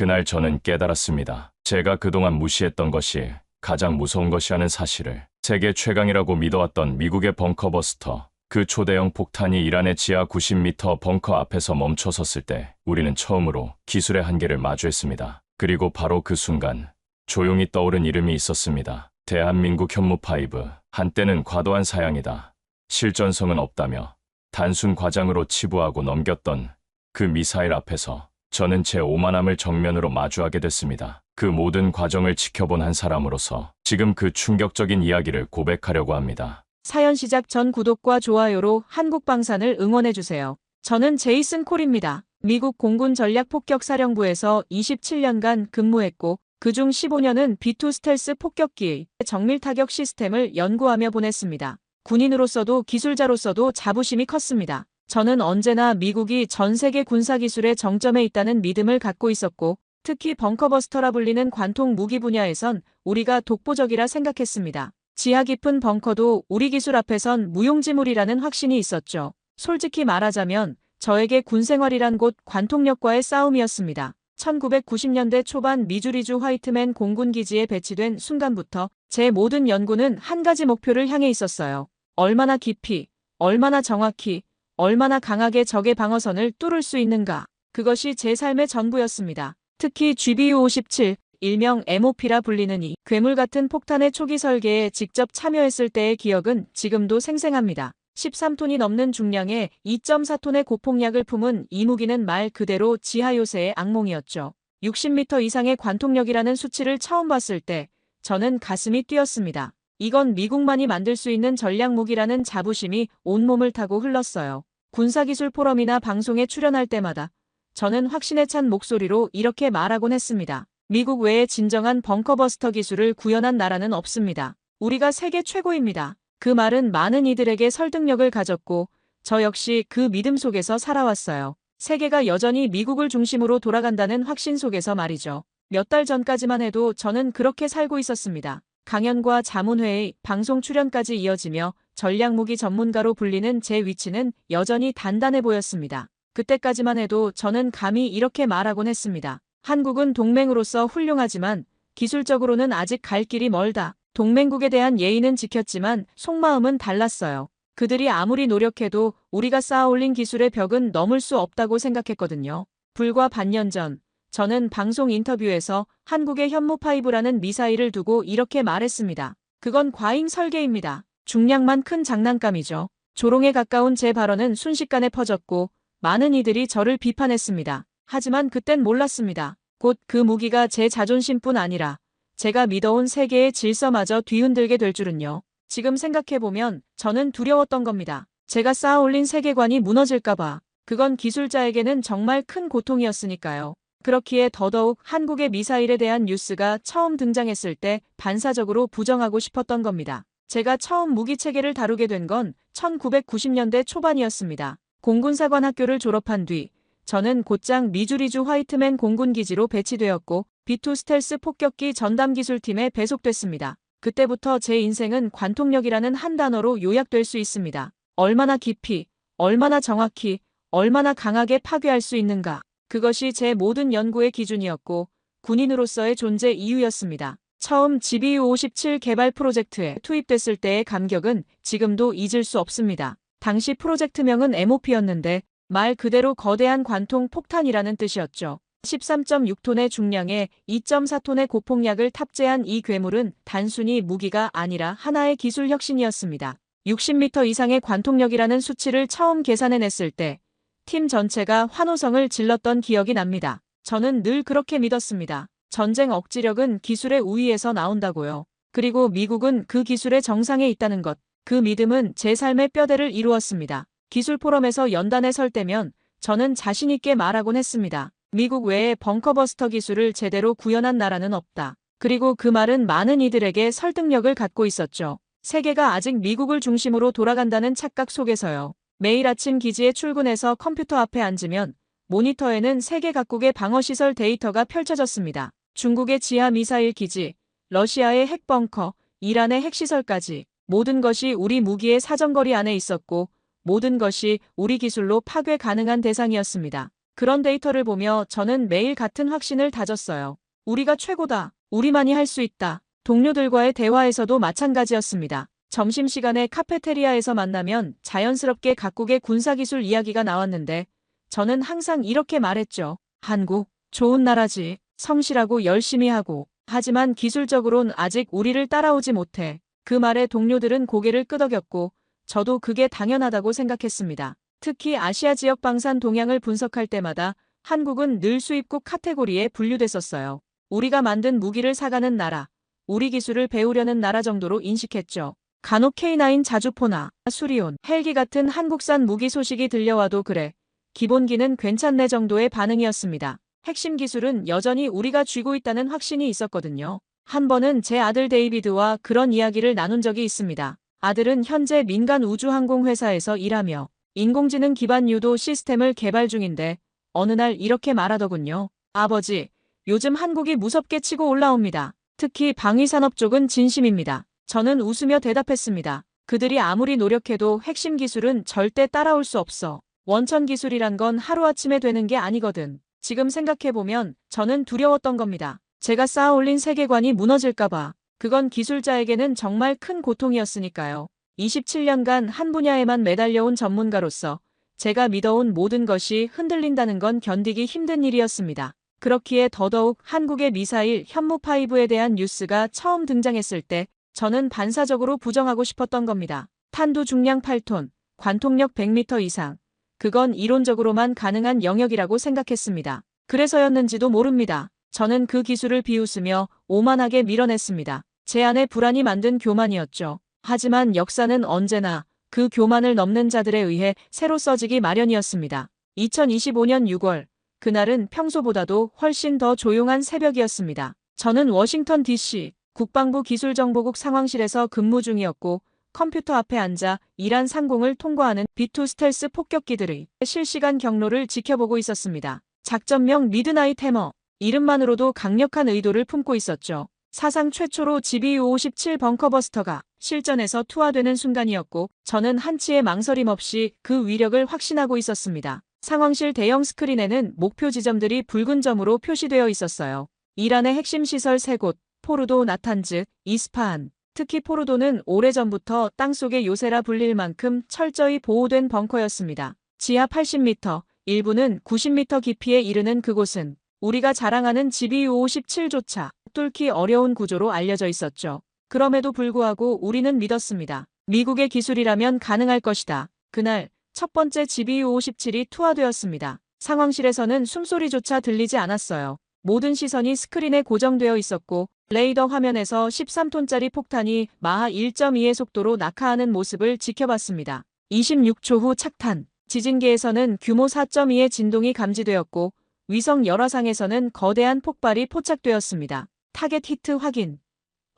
그날 저는 깨달았습니다. 제가 그동안 무시했던 것이 가장 무서운 것이라는 사실을. 세계 최강이라고 믿어왔던 미국의 벙커버스터. 그 초대형 폭탄이 이란의 지하 90m 벙커 앞에서 멈춰섰을 때 우리는 처음으로 기술의 한계를 마주했습니다. 그리고 바로 그 순간 조용히 떠오른 이름이 있었습니다. 대한민국 현무5. 한때는 과도한 사양이다, 실전성은 없다며 단순 과장으로 치부하고 넘겼던 그 미사일 앞에서 저는 제 오만함을 정면으로 마주하게 됐습니다. 그 모든 과정을 지켜본 한 사람으로서 지금 그 충격적인 이야기를 고백하려고 합니다. 사연 시작 전 구독과 좋아요로 한국방산을 응원해주세요. 저는 제이슨 콜입니다. 미국 공군 전략폭격사령부에서 27년간 근무했고 그중 15년은 B2 스텔스 폭격기의 정밀 타격 시스템을 연구하며 보냈습니다. 군인으로서도 기술자로서도 자부심이 컸습니다. 저는 언제나 미국이 전 세계 군사기술의 정점에 있다는 믿음을 갖고 있었고 특히 벙커버스터라 불리는 관통 무기 분야에선 우리가 독보적이라 생각했습니다. 지하 깊은 벙커도 우리 기술 앞에선 무용지물이라는 확신이 있었죠. 솔직히 말하자면 저에게 군생활이란 곧 관통력과의 싸움이었습니다. 1990년대 초반 미주리주 화이트맨 공군기지에 배치된 순간부터 제 모든 연구는 한 가지 목표를 향해 있었어요. 얼마나 깊이, 얼마나 정확히, 얼마나 강하게 적의 방어선을 뚫을 수 있는가. 그것이 제 삶의 전부였습니다. 특히 GBU-57, 일명 MOP라 불리는 이 괴물 같은 폭탄의 초기 설계에 직접 참여했을 때의 기억은 지금도 생생합니다. 13톤이 넘는 중량의 2.4톤의 고폭약을 품은 이 무기는 말 그대로 지하 요새의 악몽이었죠. 60m 이상의 관통력이라는 수치를 처음 봤을 때 저는 가슴이 뛰었습니다. 이건 미국만이 만들 수 있는 전략 무기라는 자부심이 온몸을 타고 흘렀어요. 군사기술 포럼이나 방송에 출연할 때마다 저는 확신에 찬 목소리로 이렇게 말하곤 했습니다. 미국 외에 진정한 벙커버스터 기술을 구현한 나라는 없습니다. 우리가 세계 최고입니다. 그 말은 많은 이들에게 설득력을 가졌고 저 역시 그 믿음 속에서 살아왔어요. 세계가 여전히 미국을 중심으로 돌아간다는 확신 속에서 말이죠. 몇 달 전까지만 해도 저는 그렇게 살고 있었습니다. 강연과 자문회의, 방송 출연까지 이어지며 전략무기 전문가로 불리는 제 위치는 여전히 단단해 보였습니다. 그때까지만 해도 저는 감히 이렇게 말하곤 했습니다. 한국은 동맹으로서 훌륭하지만 기술적으로는 아직 갈 길이 멀다. 동맹국에 대한 예의는 지켰지만 속마음은 달랐어요. 그들이 아무리 노력해도 우리가 쌓아올린 기술의 벽은 넘을 수 없다고 생각했거든요. 불과 반년 전 저는 방송 인터뷰에서 한국의 현무5라는 미사일을 두고 이렇게 말했습니다. 그건 과잉 설계입니다. 중량만 큰 장난감이죠. 조롱에 가까운 제 발언은 순식간에 퍼졌고 많은 이들이 저를 비판했습니다. 하지만 그땐 몰랐습니다. 곧 그 무기가 제 자존심뿐 아니라 제가 믿어온 세계의 질서마저 뒤흔들게 될 줄은요. 지금 생각해보면 저는 두려웠던 겁니다. 제가 쌓아올린 세계관이 무너질까봐. 그건 기술자에게는 정말 큰 고통이었으니까요. 그렇기에 더더욱 한국의 미사일에 대한 뉴스가 처음 등장했을 때 반사적으로 부정하고 싶었던 겁니다. 제가 처음 무기체계를 다루게 된 건 1990년대 초반이었습니다. 공군사관학교를 졸업한 뒤 저는 곧장 미주리주 화이트맨 공군기지로 배치되었고 B2 스텔스 폭격기 전담기술팀에 배속됐습니다. 그때부터 제 인생은 관통력이라는 한 단어로 요약될 수 있습니다. 얼마나 깊이, 얼마나 정확히, 얼마나 강하게 파괴할 수 있는가. 그것이 제 모든 연구의 기준이었고 군인으로서의 존재 이유였습니다. 처음 GBU-57 개발 프로젝트에 투입됐을 때의 감격은 지금도 잊을 수 없습니다. 당시 프로젝트명은 MOP였는데 말 그대로 거대한 관통 폭탄이라는 뜻이었죠. 13.6톤의 중량에 2.4톤의 고폭약을 탑재한 이 괴물은 단순히 무기가 아니라 하나의 기술 혁신이었습니다. 60m 이상의 관통력이라는 수치를 처음 계산해냈을 때 팀 전체가 환호성을 질렀던 기억이 납니다. 저는 늘 그렇게 믿었습니다. 전쟁 억지력은 기술의 우위에서 나온다고요. 그리고 미국은 그 기술의 정상에 있다는 것. 그 믿음은 제 삶의 뼈대를 이루었습니다. 기술 포럼에서 연단에 설 때면 저는 자신 있게 말하곤 했습니다. 미국 외에 벙커버스터 기술을 제대로 구현한 나라는 없다. 그리고 그 말은 많은 이들에게 설득력을 갖고 있었죠. 세계가 아직 미국을 중심으로 돌아간다는 착각 속에서요. 매일 아침 기지에 출근해서 컴퓨터 앞에 앉으면 모니터에는 세계 각국의 방어시설 데이터가 펼쳐졌습니다. 중국의 지하 미사일 기지, 러시아의 핵벙커, 이란의 핵시설까지 모든 것이 우리 무기의 사정거리 안에 있었고 모든 것이 우리 기술로 파괴 가능한 대상이었습니다. 그런 데이터를 보며 저는 매일 같은 확신을 다졌어요. 우리가 최고다. 우리만이 할 수 있다. 동료들과의 대화에서도 마찬가지였습니다. 점심시간에 카페테리아에서 만나면 자연스럽게 각국의 군사기술 이야기가 나왔는데 저는 항상 이렇게 말했죠. 한국, 좋은 나라지. 성실하고 열심히 하고. 하지만 기술적으론 아직 우리를 따라오지 못해. 그 말에 동료들은 고개를 끄덕였고 저도 그게 당연하다고 생각했습니다. 특히 아시아 지역 방산 동향을 분석할 때마다 한국은 늘 수입국 카테고리에 분류됐었어요. 우리가 만든 무기를 사가는 나라, 우리 기술을 배우려는 나라 정도로 인식했죠. 간혹 K9 자주포나 수리온, 헬기 같은 한국산 무기 소식이 들려와도 그래. 기본기는 괜찮네 정도의 반응이었습니다. 핵심 기술은 여전히 우리가 쥐고 있다는 확신이 있었거든요. 한 번은 제 아들 데이비드와 그런 이야기를 나눈 적이 있습니다. 아들은 현재 민간 우주항공회사에서 일하며 인공지능 기반 유도 시스템을 개발 중인데 어느 날 이렇게 말하더군요. 아버지, 요즘 한국이 무섭게 치고 올라옵니다. 특히 방위산업 쪽은 진심입니다. 저는 웃으며 대답했습니다. 그들이 아무리 노력해도 핵심 기술은 절대 따라올 수 없어. 원천 기술이란 건 하루아침에 되는 게 아니거든. 지금 생각해보면 저는 두려웠던 겁니다. 제가 쌓아올린 세계관이 무너질까봐. 그건 기술자에게는 정말 큰 고통이었으니까요. 27년간 한 분야에만 매달려온 전문가로서 제가 믿어온 모든 것이 흔들린다는 건 견디기 힘든 일이었습니다. 그렇기에 더더욱 한국의 미사일 현무5에 대한 뉴스가 처음 등장했을 때 저는 반사적으로 부정하고 싶었던 겁니다. 탄두 중량 8톤, 관통력 100m 이상. 그건 이론적으로만 가능한 영역이라고 생각했습니다. 그래서였는지도 모릅니다. 저는 그 기술을 비웃으며 오만하게 밀어냈습니다. 제 안에 불안이 만든 교만이었죠. 하지만 역사는 언제나 그 교만을 넘는 자들에 의해 새로 써지기 마련이었습니다. 2025년 6월, 그날은 평소보다도 훨씬 더 조용한 새벽이었습니다. 저는 워싱턴 DC 국방부 기술정보국 상황실에서 근무 중이었고 컴퓨터 앞에 앉아 이란 상공을 통과하는 B2 스텔스 폭격기들의 실시간 경로를 지켜보고 있었습니다. 작전명 미드나잇 해머, 이름만으로도 강력한 의도를 품고 있었죠. 사상 최초로 GBU-57 벙커버스터가 실전에서 투하되는 순간이었고 저는 한치의 망설임 없이 그 위력을 확신하고 있었습니다. 상황실 대형 스크린에는 목표 지점들이 붉은 점으로 표시되어 있었어요. 이란의 핵심 시설 3곳, 포르도, 나탄즈, 이스파한. 특히 포르도는 오래전부터 땅속의 요새라 불릴 만큼 철저히 보호된 벙커였습니다. 지하 80m, 일부는 90m 깊이에 이르는 그곳은 우리가 자랑하는 GBU-57조차 뚫기 어려운 구조로 알려져 있었죠. 그럼에도 불구하고 우리는 믿었습니다. 미국의 기술이라면 가능할 것이다. 그날 첫 번째 GBU-57이 투하되었습니다. 상황실에서는 숨소리조차 들리지 않았어요. 모든 시선이 스크린에 고정되어 있었고 레이더 화면에서 13톤짜리 폭탄이 마하 1.2의 속도로 낙하하는 모습을 지켜봤습니다. 26초 후 착탄. 지진계에서는 규모 4.2의 진동이 감지되었고 위성 열화상에서는 거대한 폭발이 포착되었습니다. 타겟 히트 확인.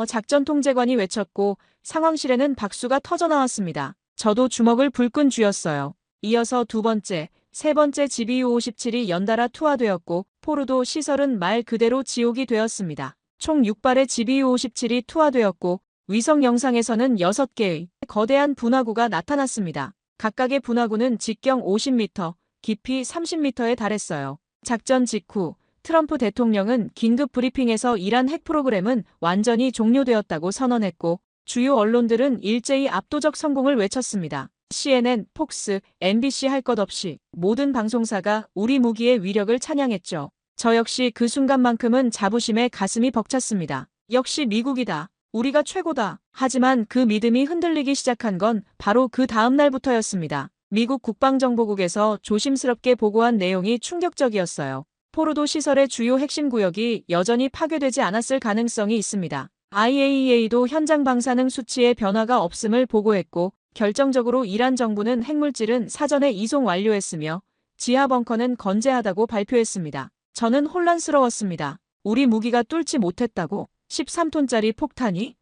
작전 통제관이 외쳤고 상황실에는 박수가 터져나왔습니다. 저도 주먹을 불끈 쥐었어요. 이어서 두 번째, 세 번째 GBU-57이 연달아 투하되었고 포르도 시설은 말 그대로 지옥이 되었습니다. 총 6발의 GBU-57이 투하되었고 위성 영상에서는 6개의 거대한 분화구가 나타났습니다. 각각의 분화구는 직경 50m, 깊이 30m에 달했어요. 작전 직후 트럼프 대통령은 긴급 브리핑에서 이란 핵 프로그램은 완전히 종료되었다고 선언했고 주요 언론들은 일제히 압도적 성공을 외쳤습니다. CNN, 폭스, MBC 할 것 없이 모든 방송사가 우리 무기의 위력을 찬양했죠. 저 역시 그 순간만큼은 자부심에 가슴이 벅찼습니다. 역시 미국이다. 우리가 최고다. 하지만 그 믿음이 흔들리기 시작한 건 바로 그 다음 날부터였습니다. 미국 국방정보국에서 조심스럽게 보고한 내용이 충격적이었어요. 포르도 시설의 주요 핵심 구역이 여전히 파괴되지 않았을 가능성이 있습니다. IAEA도 현장 방사능 수치에 변화가 없음을 보고했고 결정적으로 이란 정부는 핵물질은 사전에 이송 완료했으며 지하 벙커는 건재하다고 발표했습니다. 저는 혼란스러웠습니다. 우리 무기가 뚫지 못했다고? 13톤짜리 폭탄이?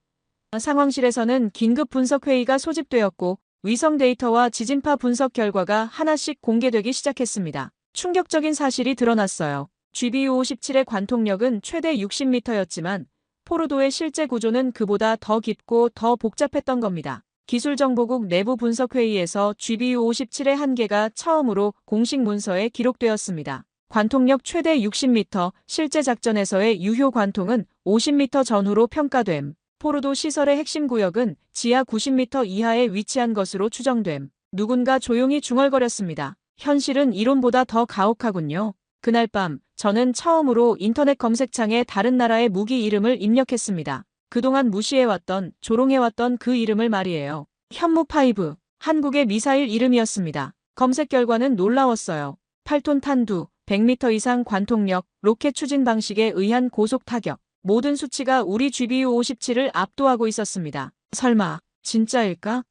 상황실에서는 긴급 분석회의가 소집되었고 위성 데이터와 지진파 분석 결과가 하나씩 공개되기 시작했습니다. 충격적인 사실이 드러났어요. GBU-57의 관통력은 최대 60m였지만 포르도의 실제 구조는 그보다 더 깊고 더 복잡했던 겁니다. 기술정보국 내부 분석회의에서 GBU-57의 한계가 처음으로 공식 문서에 기록되었습니다. 관통력 최대 60m, 실제 작전에서의 유효 관통은 50m 전후로 평가됨. 포르도 시설의 핵심 구역은 지하 90m 이하에 위치한 것으로 추정됨. 누군가 조용히 중얼거렸습니다. 현실은 이론보다 더 가혹하군요. 그날 밤 저는 처음으로 인터넷 검색창에 다른 나라의 무기 이름을 입력했습니다. 그동안 무시해왔던, 조롱해왔던 그 이름을 말이에요. 현무5, 한국의 미사일 이름이었습니다. 검색 결과는 놀라웠어요. 8톤 탄두, 100m 이상 관통력, 로켓 추진 방식에 의한 고속 타격. 모든 수치가 우리 GBU-57을 압도하고 있었습니다. 설마, 진짜일까?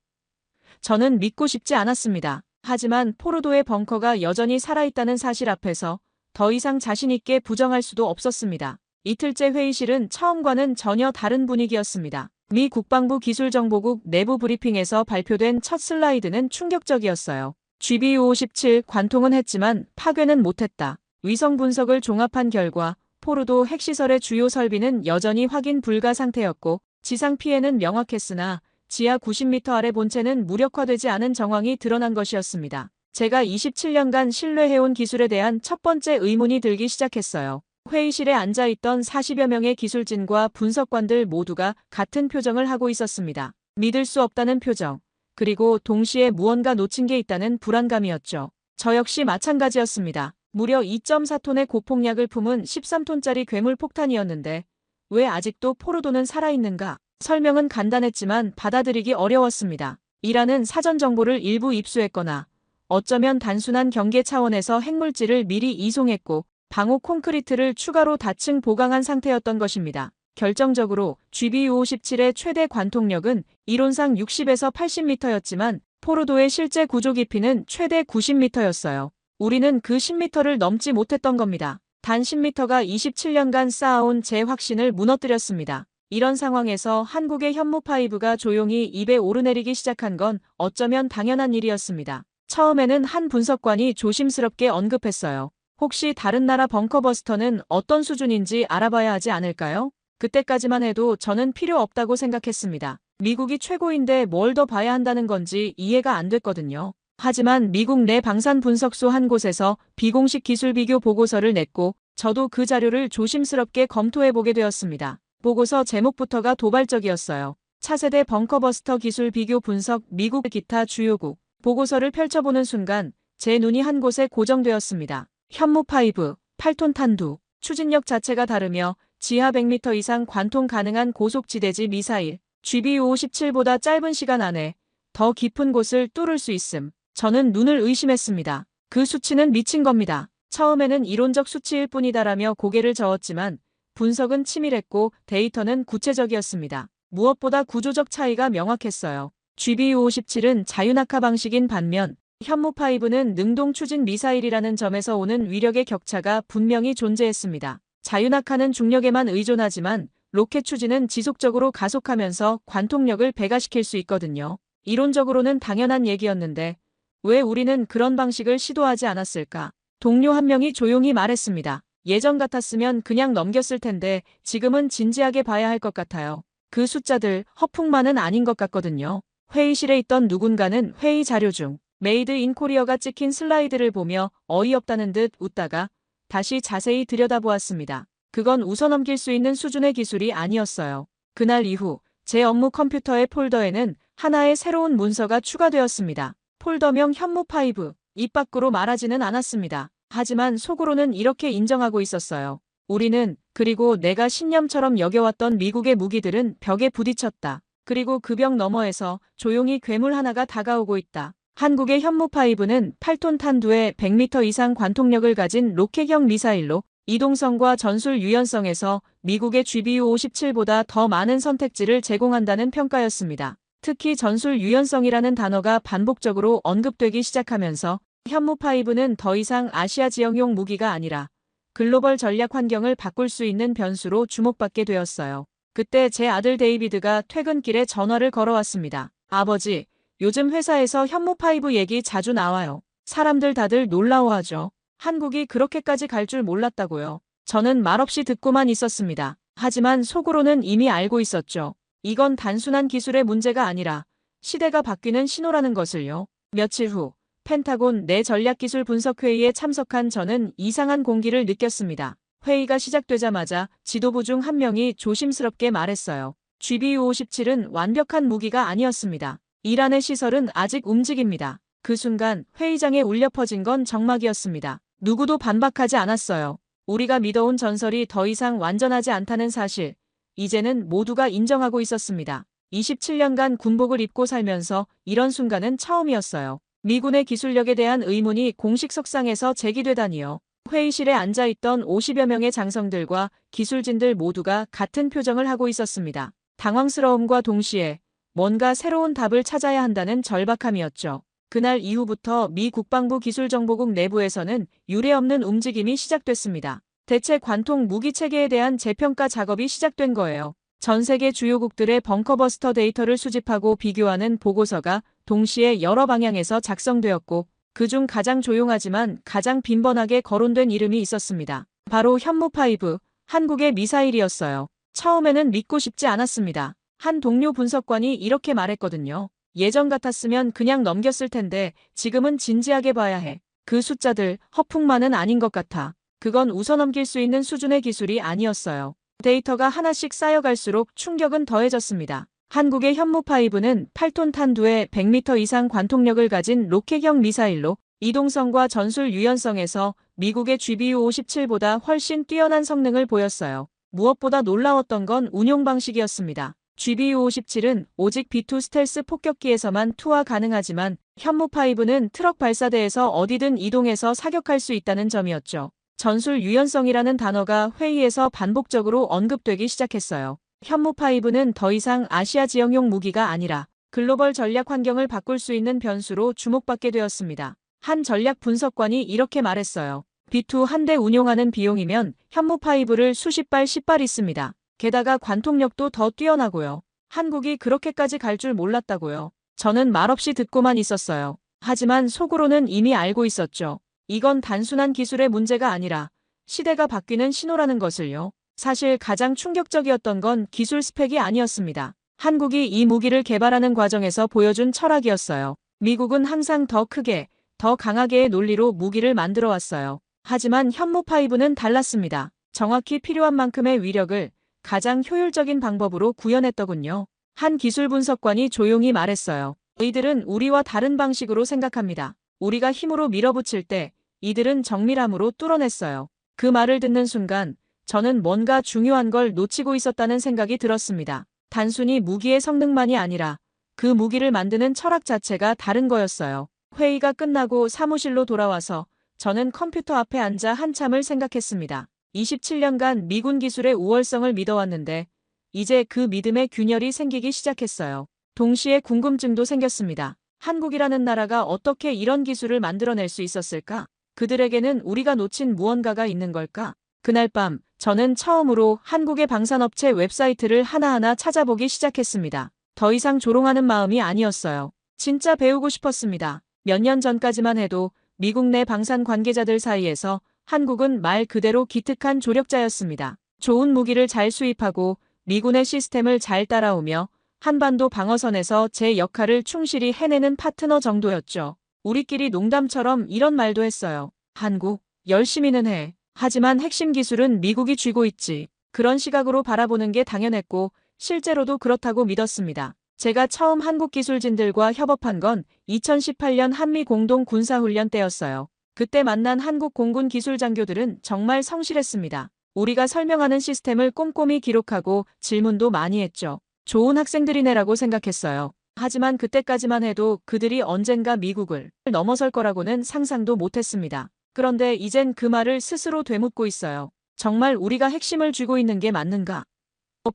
저는 믿고 싶지 않았습니다. 하지만 포르도의 벙커가 여전히 살아있다는 사실 앞에서 더 이상 자신있게 부정할 수도 없었습니다. 이틀째 회의실은 처음과는 전혀 다른 분위기였습니다. 미 국방부 기술정보국 내부 브리핑에서 발표된 첫 슬라이드는 충격적이었어요. GBU-57 관통은 했지만 파괴는 못했다. 위성 분석을 종합한 결과 포르도 핵시설의 주요 설비는 여전히 확인 불가 상태였고 지상 피해는 명확했으나 지하 90m 아래 본체는 무력화되지 않은 정황이 드러난 것이었습니다. 제가 27년간 신뢰해온 기술에 대한 첫 번째 의문이 들기 시작했어요. 회의실에 앉아있던 40여 명의 기술진과 분석관들 모두가 같은 표정을 하고 있었습니다. 믿을 수 없다는 표정, 그리고 동시에 무언가 놓친 게 있다는 불안감이었죠. 저 역시 마찬가지였습니다. 무려 2.4톤의 고폭약을 품은 13톤짜리 괴물 폭탄이었는데 왜 아직도 포르도는 살아있는가? 설명은 간단했지만 받아들이기 어려웠습니다. 이라는 사전 정보를 일부 입수했거나 어쩌면 단순한 경계 차원에서 핵물질을 미리 이송했고 방호 콘크리트를 추가로 다층 보강한 상태였던 것입니다. 결정적으로 GBU-57의 최대 관통력은 이론상 60에서 80m였지만 포르도의 실제 구조 깊이는 최대 90m였어요. 우리는 그 10m를 넘지 못했던 겁니다. 단 10m가 27년간 쌓아온 제 확신을 무너뜨렸습니다. 이런 상황에서 한국의 현무5가 조용히 입에 오르내리기 시작한 건 어쩌면 당연한 일이었습니다. 처음에는 한 분석관이 조심스럽게 언급했어요. 혹시 다른 나라 벙커버스터는 어떤 수준인지 알아봐야 하지 않을까요? 그때까지만 해도 저는 필요 없다고 생각했습니다. 미국이 최고인데 뭘 더 봐야 한다는 건지 이해가 안 됐거든요. 하지만 미국 내 방산 분석소 한 곳에서 비공식 기술 비교 보고서를 냈고 저도 그 자료를 조심스럽게 검토해보게 되었습니다. 보고서 제목부터가 도발적이었어요. 차세대 벙커버스터 기술 비교 분석 미국 기타 주요국. 보고서를 펼쳐보는 순간 제 눈이 한 곳에 고정되었습니다. 현무5, 8톤 탄두, 추진력 자체가 다르며 지하 100m 이상 관통 가능한 고속지대지 미사일, GBU-57보다 짧은 시간 안에 더 깊은 곳을 뚫을 수 있음. 저는 눈을 의심했습니다. 그 수치는 미친 겁니다. 처음에는 이론적 수치일 뿐이다라며 고개를 저었지만 분석은 치밀했고 데이터는 구체적이었습니다. 무엇보다 구조적 차이가 명확했어요. GBU-57은 자유낙하 방식인 반면 현무5는 능동 추진 미사일이라는 점에서 오는 위력의 격차가 분명히 존재했습니다. 자유낙하는 중력에만 의존하지만 로켓 추진은 지속적으로 가속하면서 관통력을 배가시킬 수 있거든요. 이론적으로는 당연한 얘기였는데 왜 우리는 그런 방식을 시도하지 않았을까? 동료 한 명이 조용히 말했습니다. 예전 같았으면 그냥 넘겼을 텐데 지금은 진지하게 봐야 할 것 같아요. 그 숫자들 허풍만은 아닌 것 같거든요. 회의실에 있던 누군가는 회의 자료 중 메이드 인 코리어가 찍힌 슬라이드를 보며 어이없다는 듯 웃다가 다시 자세히 들여다보았습니다. 그건 웃어넘길 수 있는 수준의 기술이 아니었어요. 그날 이후 제 업무 컴퓨터의 폴더에는 하나의 새로운 문서가 추가되었습니다. 폴더명 현무5. 입 밖으로 말하지는 않았습니다. 하지만 속으로는 이렇게 인정하고 있었어요. 우리는, 그리고 내가 신념처럼 여겨왔던 미국의 무기들은 벽에 부딪혔다. 그리고 그 벽 너머에서 조용히 괴물 하나가 다가오고 있다. 한국의 현무5는 8톤 탄두에 100m 이상 관통력을 가진 로켓형 미사일로 이동성과 전술 유연성에서 미국의 GBU-57보다 더 많은 선택지를 제공한다는 평가였습니다. 특히 전술 유연성이라는 단어가 반복적으로 언급되기 시작하면서 현무5는 더 이상 아시아 지역용 무기가 아니라 글로벌 전략 환경을 바꿀 수 있는 변수로 주목받게 되었어요. 그때 제 아들 데이비드가 퇴근길에 전화를 걸어왔습니다. 아버지, 요즘 회사에서 현무5 얘기 자주 나와요. 사람들 다들 놀라워하죠. 한국이 그렇게까지 갈 줄 몰랐다고요. 저는 말없이 듣고만 있었습니다. 하지만 속으로는 이미 알고 있었죠. 이건 단순한 기술의 문제가 아니라 시대가 바뀌는 신호라는 것을요. 며칠 후 펜타곤 내 전략기술 분석회의에 참석한 저는 이상한 공기를 느꼈습니다. 회의가 시작되자마자 지도부 중 한 명이 조심스럽게 말했어요. GBU-57은 완벽한 무기가 아니었습니다. 이란의 시설은 아직 움직입니다. 그 순간 회의장에 울려 퍼진 건 정막이었습니다. 누구도 반박하지 않았어요. 우리가 믿어온 전설이 더 이상 완전하지 않다는 사실, 이제는 모두가 인정하고 있었습니다. 27년간 군복을 입고 살면서 이런 순간은 처음이었어요. 미군의 기술력에 대한 의문이 공식 석상에서 제기되다니요. 회의실에 앉아있던 50여 명의 장성들과 기술진들 모두가 같은 표정을 하고 있었습니다. 당황스러움과 동시에 뭔가 새로운 답을 찾아야 한다는 절박함이었죠. 그날 이후부터 미 국방부 기술정보국 내부에서는 유례없는 움직임이 시작됐습니다. 대체 관통 무기 체계에 대한 재평가 작업이 시작된 거예요. 전 세계 주요국들의 벙커버스터 데이터를 수집하고 비교하는 보고서가 동시에 여러 방향에서 작성되었고, 그중 가장 조용하지만 가장 빈번하게 거론된 이름이 있었습니다. 바로 현무5, 한국의 미사일이었어요. 처음에는 믿고 싶지 않았습니다. 한 동료 분석관이 이렇게 말했거든요. 예전 같았으면 그냥 넘겼을 텐데 지금은 진지하게 봐야 해. 그 숫자들 허풍만은 아닌 것 같아. 그건 웃어넘길 수 있는 수준의 기술이 아니었어요. 데이터가 하나씩 쌓여갈수록 충격은 더해졌습니다. 한국의 현무5는 8톤 탄두에 100m 이상 관통력을 가진 로켓형 미사일로 이동성과 전술 유연성에서 미국의 GBU-57보다 훨씬 뛰어난 성능을 보였어요. 무엇보다 놀라웠던 건 운용 방식이었습니다. GBU-57은 오직 B2 스텔스 폭격기에서만 투하 가능하지만 현무5는 트럭 발사대에서 어디든 이동해서 사격할 수 있다는 점이었죠. 전술 유연성이라는 단어가 회의에서 반복적으로 언급되기 시작했어요. 현무5는 더 이상 아시아 지형용 무기가 아니라 글로벌 전략 환경을 바꿀 수 있는 변수로 주목받게 되었습니다. 한 전략 분석관이 이렇게 말했어요. B2 한 대 운용하는 비용이면 현무5를 수십 발 10발 있습니다. 게다가 관통력도 더 뛰어나고요. 한국이 그렇게까지 갈 줄 몰랐다고요. 저는 말없이 듣고만 있었어요. 하지만 속으로는 이미 알고 있었죠. 이건 단순한 기술의 문제가 아니라 시대가 바뀌는 신호라는 것을요. 사실 가장 충격적이었던 건 기술 스펙이 아니었습니다. 한국이 이 무기를 개발하는 과정에서 보여준 철학이었어요. 미국은 항상 더 크게, 더 강하게의 논리로 무기를 만들어 왔어요. 하지만 현무5는 달랐습니다. 정확히 필요한 만큼의 위력을 가장 효율적인 방법으로 구현했더군요. 한 기술 분석관이 조용히 말했어요. 이들은 우리와 다른 방식으로 생각합니다. 우리가 힘으로 밀어붙일 때 이들은 정밀함으로 뚫어냈어요. 그 말을 듣는 순간 저는 뭔가 중요한 걸 놓치고 있었다는 생각이 들었습니다. 단순히 무기의 성능만이 아니라 그 무기를 만드는 철학 자체가 다른 거였어요. 회의가 끝나고 사무실로 돌아와서 저는 컴퓨터 앞에 앉아 한참을 생각했습니다. 27년간 미군 기술의 우월성을 믿어왔는데 이제 그 믿음에 균열이 생기기 시작했어요. 동시에 궁금증도 생겼습니다. 한국이라는 나라가 어떻게 이런 기술을 만들어낼 수 있었을까? 그들에게는 우리가 놓친 무언가가 있는 걸까? 그날 밤 저는 처음으로 한국의 방산업체 웹사이트를 하나하나 찾아보기 시작했습니다. 더 이상 조롱하는 마음이 아니었어요. 진짜 배우고 싶었습니다. 몇 년 전까지만 해도 미국 내 방산 관계자들 사이에서 한국은 말 그대로 기특한 조력자였습니다. 좋은 무기를 잘 수입하고 미군의 시스템을 잘 따라오며 한반도 방어선에서 제 역할을 충실히 해내는 파트너 정도였죠. 우리끼리 농담처럼 이런 말도 했어요. 한국, 열심히는 해. 하지만 핵심 기술은 미국이 쥐고 있지. 그런 시각으로 바라보는 게 당연했고 실제로도 그렇다고 믿었습니다. 제가 처음 한국 기술진들과 협업한 건 2018년 한미 공동 군사훈련 때였어요. 그때 만난 한국 공군 기술장교들은 정말 성실했습니다. 우리가 설명하는 시스템을 꼼꼼히 기록하고 질문도 많이 했죠. 좋은 학생들이네라고 생각했어요. 하지만 그때까지만 해도 그들이 언젠가 미국을 넘어설 거라고는 상상도 못했습니다. 그런데 이젠 그 말을 스스로 되묻고 있어요. 정말 우리가 핵심을 쥐고 있는 게 맞는가?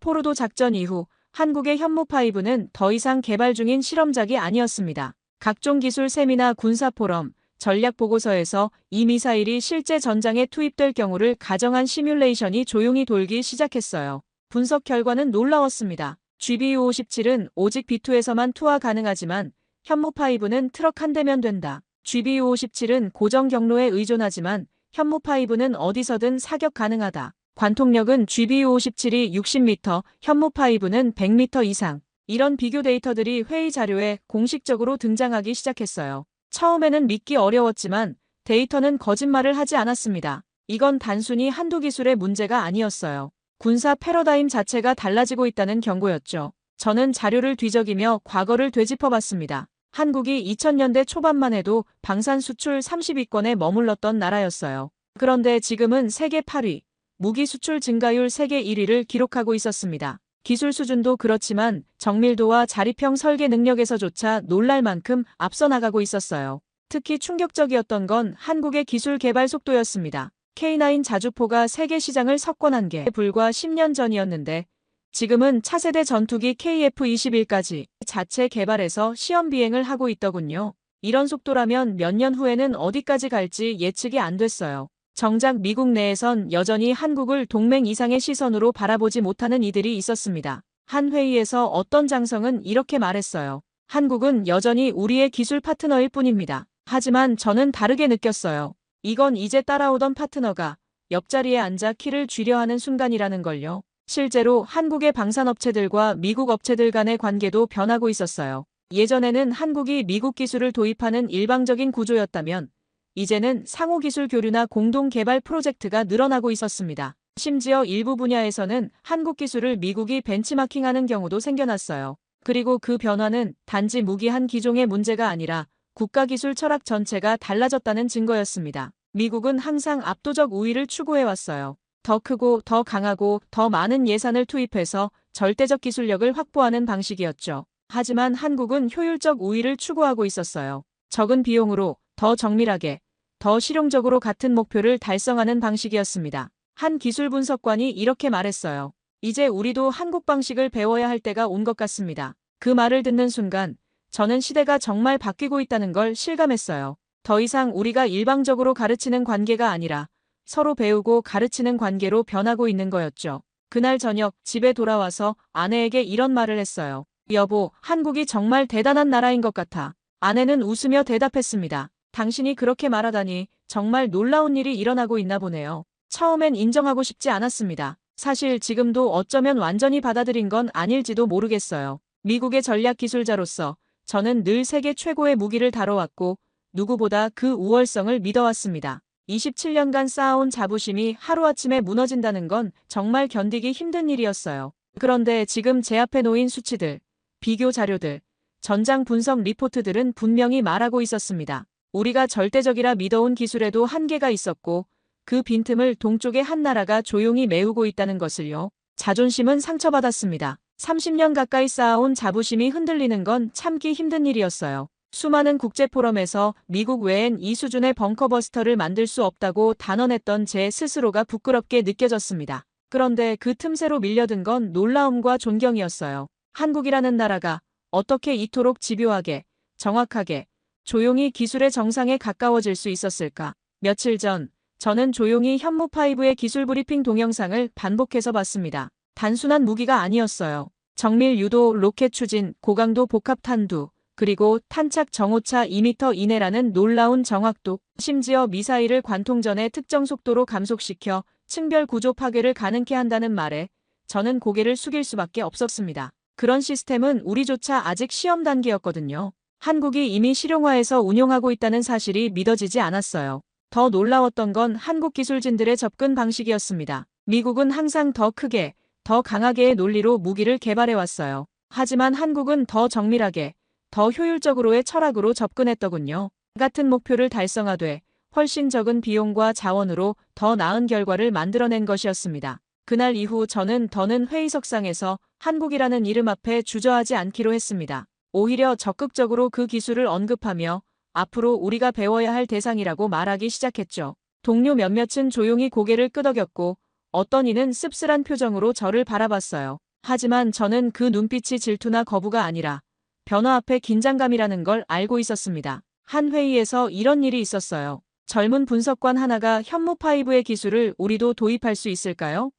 포르도 작전 이후 한국의 현무5는 더 이상 개발 중인 실험작이 아니었습니다. 각종 기술 세미나 군사 포럼, 전략 보고서에서 이 미사일이 실제 전장에 투입될 경우를 가정한 시뮬레이션이 조용히 돌기 시작했어요. 분석 결과는 놀라웠습니다. GBU-57은 오직 B2에서만 투하 가능하지만 현무5는 트럭 한 대면 된다. GBU-57은 고정 경로에 의존하지만 현무5는 어디서든 사격 가능하다. 관통력은 GBU-57이 60m, 현무5는 100m 이상. 이런 비교 데이터들이 회의 자료에 공식적으로 등장하기 시작했어요. 처음에는 믿기 어려웠지만 데이터는 거짓말을 하지 않았습니다. 이건 단순히 한두 기술의 문제가 아니었어요. 군사 패러다임 자체가 달라지고 있다는 경고였죠. 저는 자료를 뒤적이며 과거를 되짚어봤습니다. 한국이 2000년대 초반만 해도 방산 수출 30위권에 머물렀던 나라였어요. 그런데 지금은 세계 8위, 무기 수출 증가율 세계 1위를 기록하고 있었습니다. 기술 수준도 그렇지만 정밀도와 자립형 설계 능력에서조차 놀랄 만큼 앞서 나가고 있었어요. 특히 충격적이었던 건 한국의 기술 개발 속도였습니다. K9 자주포가 세계 시장을 석권한 게 불과 10년 전이었는데 지금은 차세대 전투기 KF-21까지 자체 개발해서 시험 비행을 하고 있더군요. 이런 속도라면 몇 년 후에는 어디까지 갈지 예측이 안 됐어요. 정작 미국 내에선 여전히 한국을 동맹 이상의 시선으로 바라보지 못하는 이들이 있었습니다. 한 회의에서 어떤 장성은 이렇게 말했어요. 한국은 여전히 우리의 기술 파트너일 뿐입니다. 하지만 저는 다르게 느꼈어요. 이건 이제 따라오던 파트너가 옆자리에 앉아 키를 쥐려 하는 순간이라는 걸요. 실제로 한국의 방산업체들과 미국 업체들 간의 관계도 변하고 있었어요. 예전에는 한국이 미국 기술을 도입하는 일방적인 구조였다면 이제는 상호기술 교류나 공동개발 프로젝트가 늘어나고 있었습니다. 심지어 일부 분야에서는 한국 기술을 미국이 벤치마킹하는 경우도 생겨났어요. 그리고 그 변화는 단지 무기 한 기종의 문제가 아니라 국가기술 철학 전체가 달라졌다는 증거였습니다. 미국은 항상 압도적 우위를 추구해왔어요. 더 크고 더 강하고 더 많은 예산을 투입해서 절대적 기술력을 확보하는 방식이었죠. 하지만 한국은 효율적 우위를 추구하고 있었어요. 적은 비용으로 더 정밀하게, 더 실용적으로 같은 목표를 달성하는 방식이었습니다. 한 기술 분석관이 이렇게 말했어요. 이제 우리도 한국 방식을 배워야 할 때가 온 것 같습니다. 그 말을 듣는 순간 저는 시대가 정말 바뀌고 있다는 걸 실감했어요. 더 이상 우리가 일방적으로 가르치는 관계가 아니라 서로 배우고 가르치는 관계로 변하고 있는 거였죠. 그날 저녁 집에 돌아와서 아내에게 이런 말을 했어요. 여보, 한국이 정말 대단한 나라인 것 같아. 아내는 웃으며 대답했습니다. 당신이 그렇게 말하다니 정말 놀라운 일이 일어나고 있나 보네요. 처음엔 인정하고 싶지 않았습니다. 사실 지금도 어쩌면 완전히 받아들인 건 아닐지도 모르겠어요. 미국의 전략 기술자로서 저는 늘 세계 최고의 무기를 다뤄왔고 누구보다 그 우월성을 믿어왔습니다. 27년간 쌓아온 자부심이 하루아침에 무너진다는 건 정말 견디기 힘든 일이었어요. 그런데 지금 제 앞에 놓인 수치들, 비교 자료들, 전장 분석 리포트들은 분명히 말하고 있었습니다. 우리가 절대적이라 믿어온 기술에도 한계가 있었고 그 빈틈을 동쪽의 한 나라가 조용히 메우고 있다는 것을요. 자존심은 상처받았습니다. 30년 가까이 쌓아온 자부심이 흔들리는 건 참기 힘든 일이었어요. 수많은 국제포럼에서 미국 외엔 이 수준의 벙커버스터를 만들 수 없다고 단언했던 제 스스로가 부끄럽게 느껴졌습니다. 그런데 그 틈새로 밀려든 건 놀라움과 존경이었어요. 한국이라는 나라가 어떻게 이토록 집요하게, 정확하게, 조용히 기술의 정상에 가까워질 수 있었을까? 며칠 전 저는 조용히 현무5의 기술 브리핑 동영상을 반복해서 봤습니다. 단순한 무기가 아니었어요. 정밀 유도, 로켓 추진, 고강도 복합 탄두, 그리고 탄착 정오차 2m 이내라는 놀라운 정확도, 심지어 미사일을 관통 전에 특정 속도로 감속시켜 층별 구조 파괴를 가능케 한다는 말에 저는 고개를 숙일 수밖에 없었습니다. 그런 시스템은 우리조차 아직 시험 단계였거든요. 한국이 이미 실용화해서 운용하고 있다는 사실이 믿어지지 않았어요. 더 놀라웠던 건 한국 기술진들의 접근 방식이었습니다. 미국은 항상 더 크게, 더 강하게의 논리로 무기를 개발해왔어요. 하지만 한국은 더 정밀하게, 더 효율적으로의 철학으로 접근했더군요. 같은 목표를 달성하되 훨씬 적은 비용과 자원으로 더 나은 결과를 만들어낸 것이었습니다. 그날 이후 저는 더는 회의석상에서 한국이라는 이름 앞에 주저하지 않기로 했습니다. 오히려 적극적으로 그 기술을 언급하며 앞으로 우리가 배워야 할 대상이라고 말하기 시작했죠. 동료 몇몇은 조용히 고개를 끄덕였고 어떤 이는 씁쓸한 표정으로 저를 바라봤어요. 하지만 저는 그 눈빛이 질투나 거부가 아니라 변화 앞에 긴장감이라는 걸 알고 있었습니다. 한 회의에서 이런 일이 있었어요. 젊은 분석관 하나가 현무5의 기술을 우리도 도입할 수 있을까요?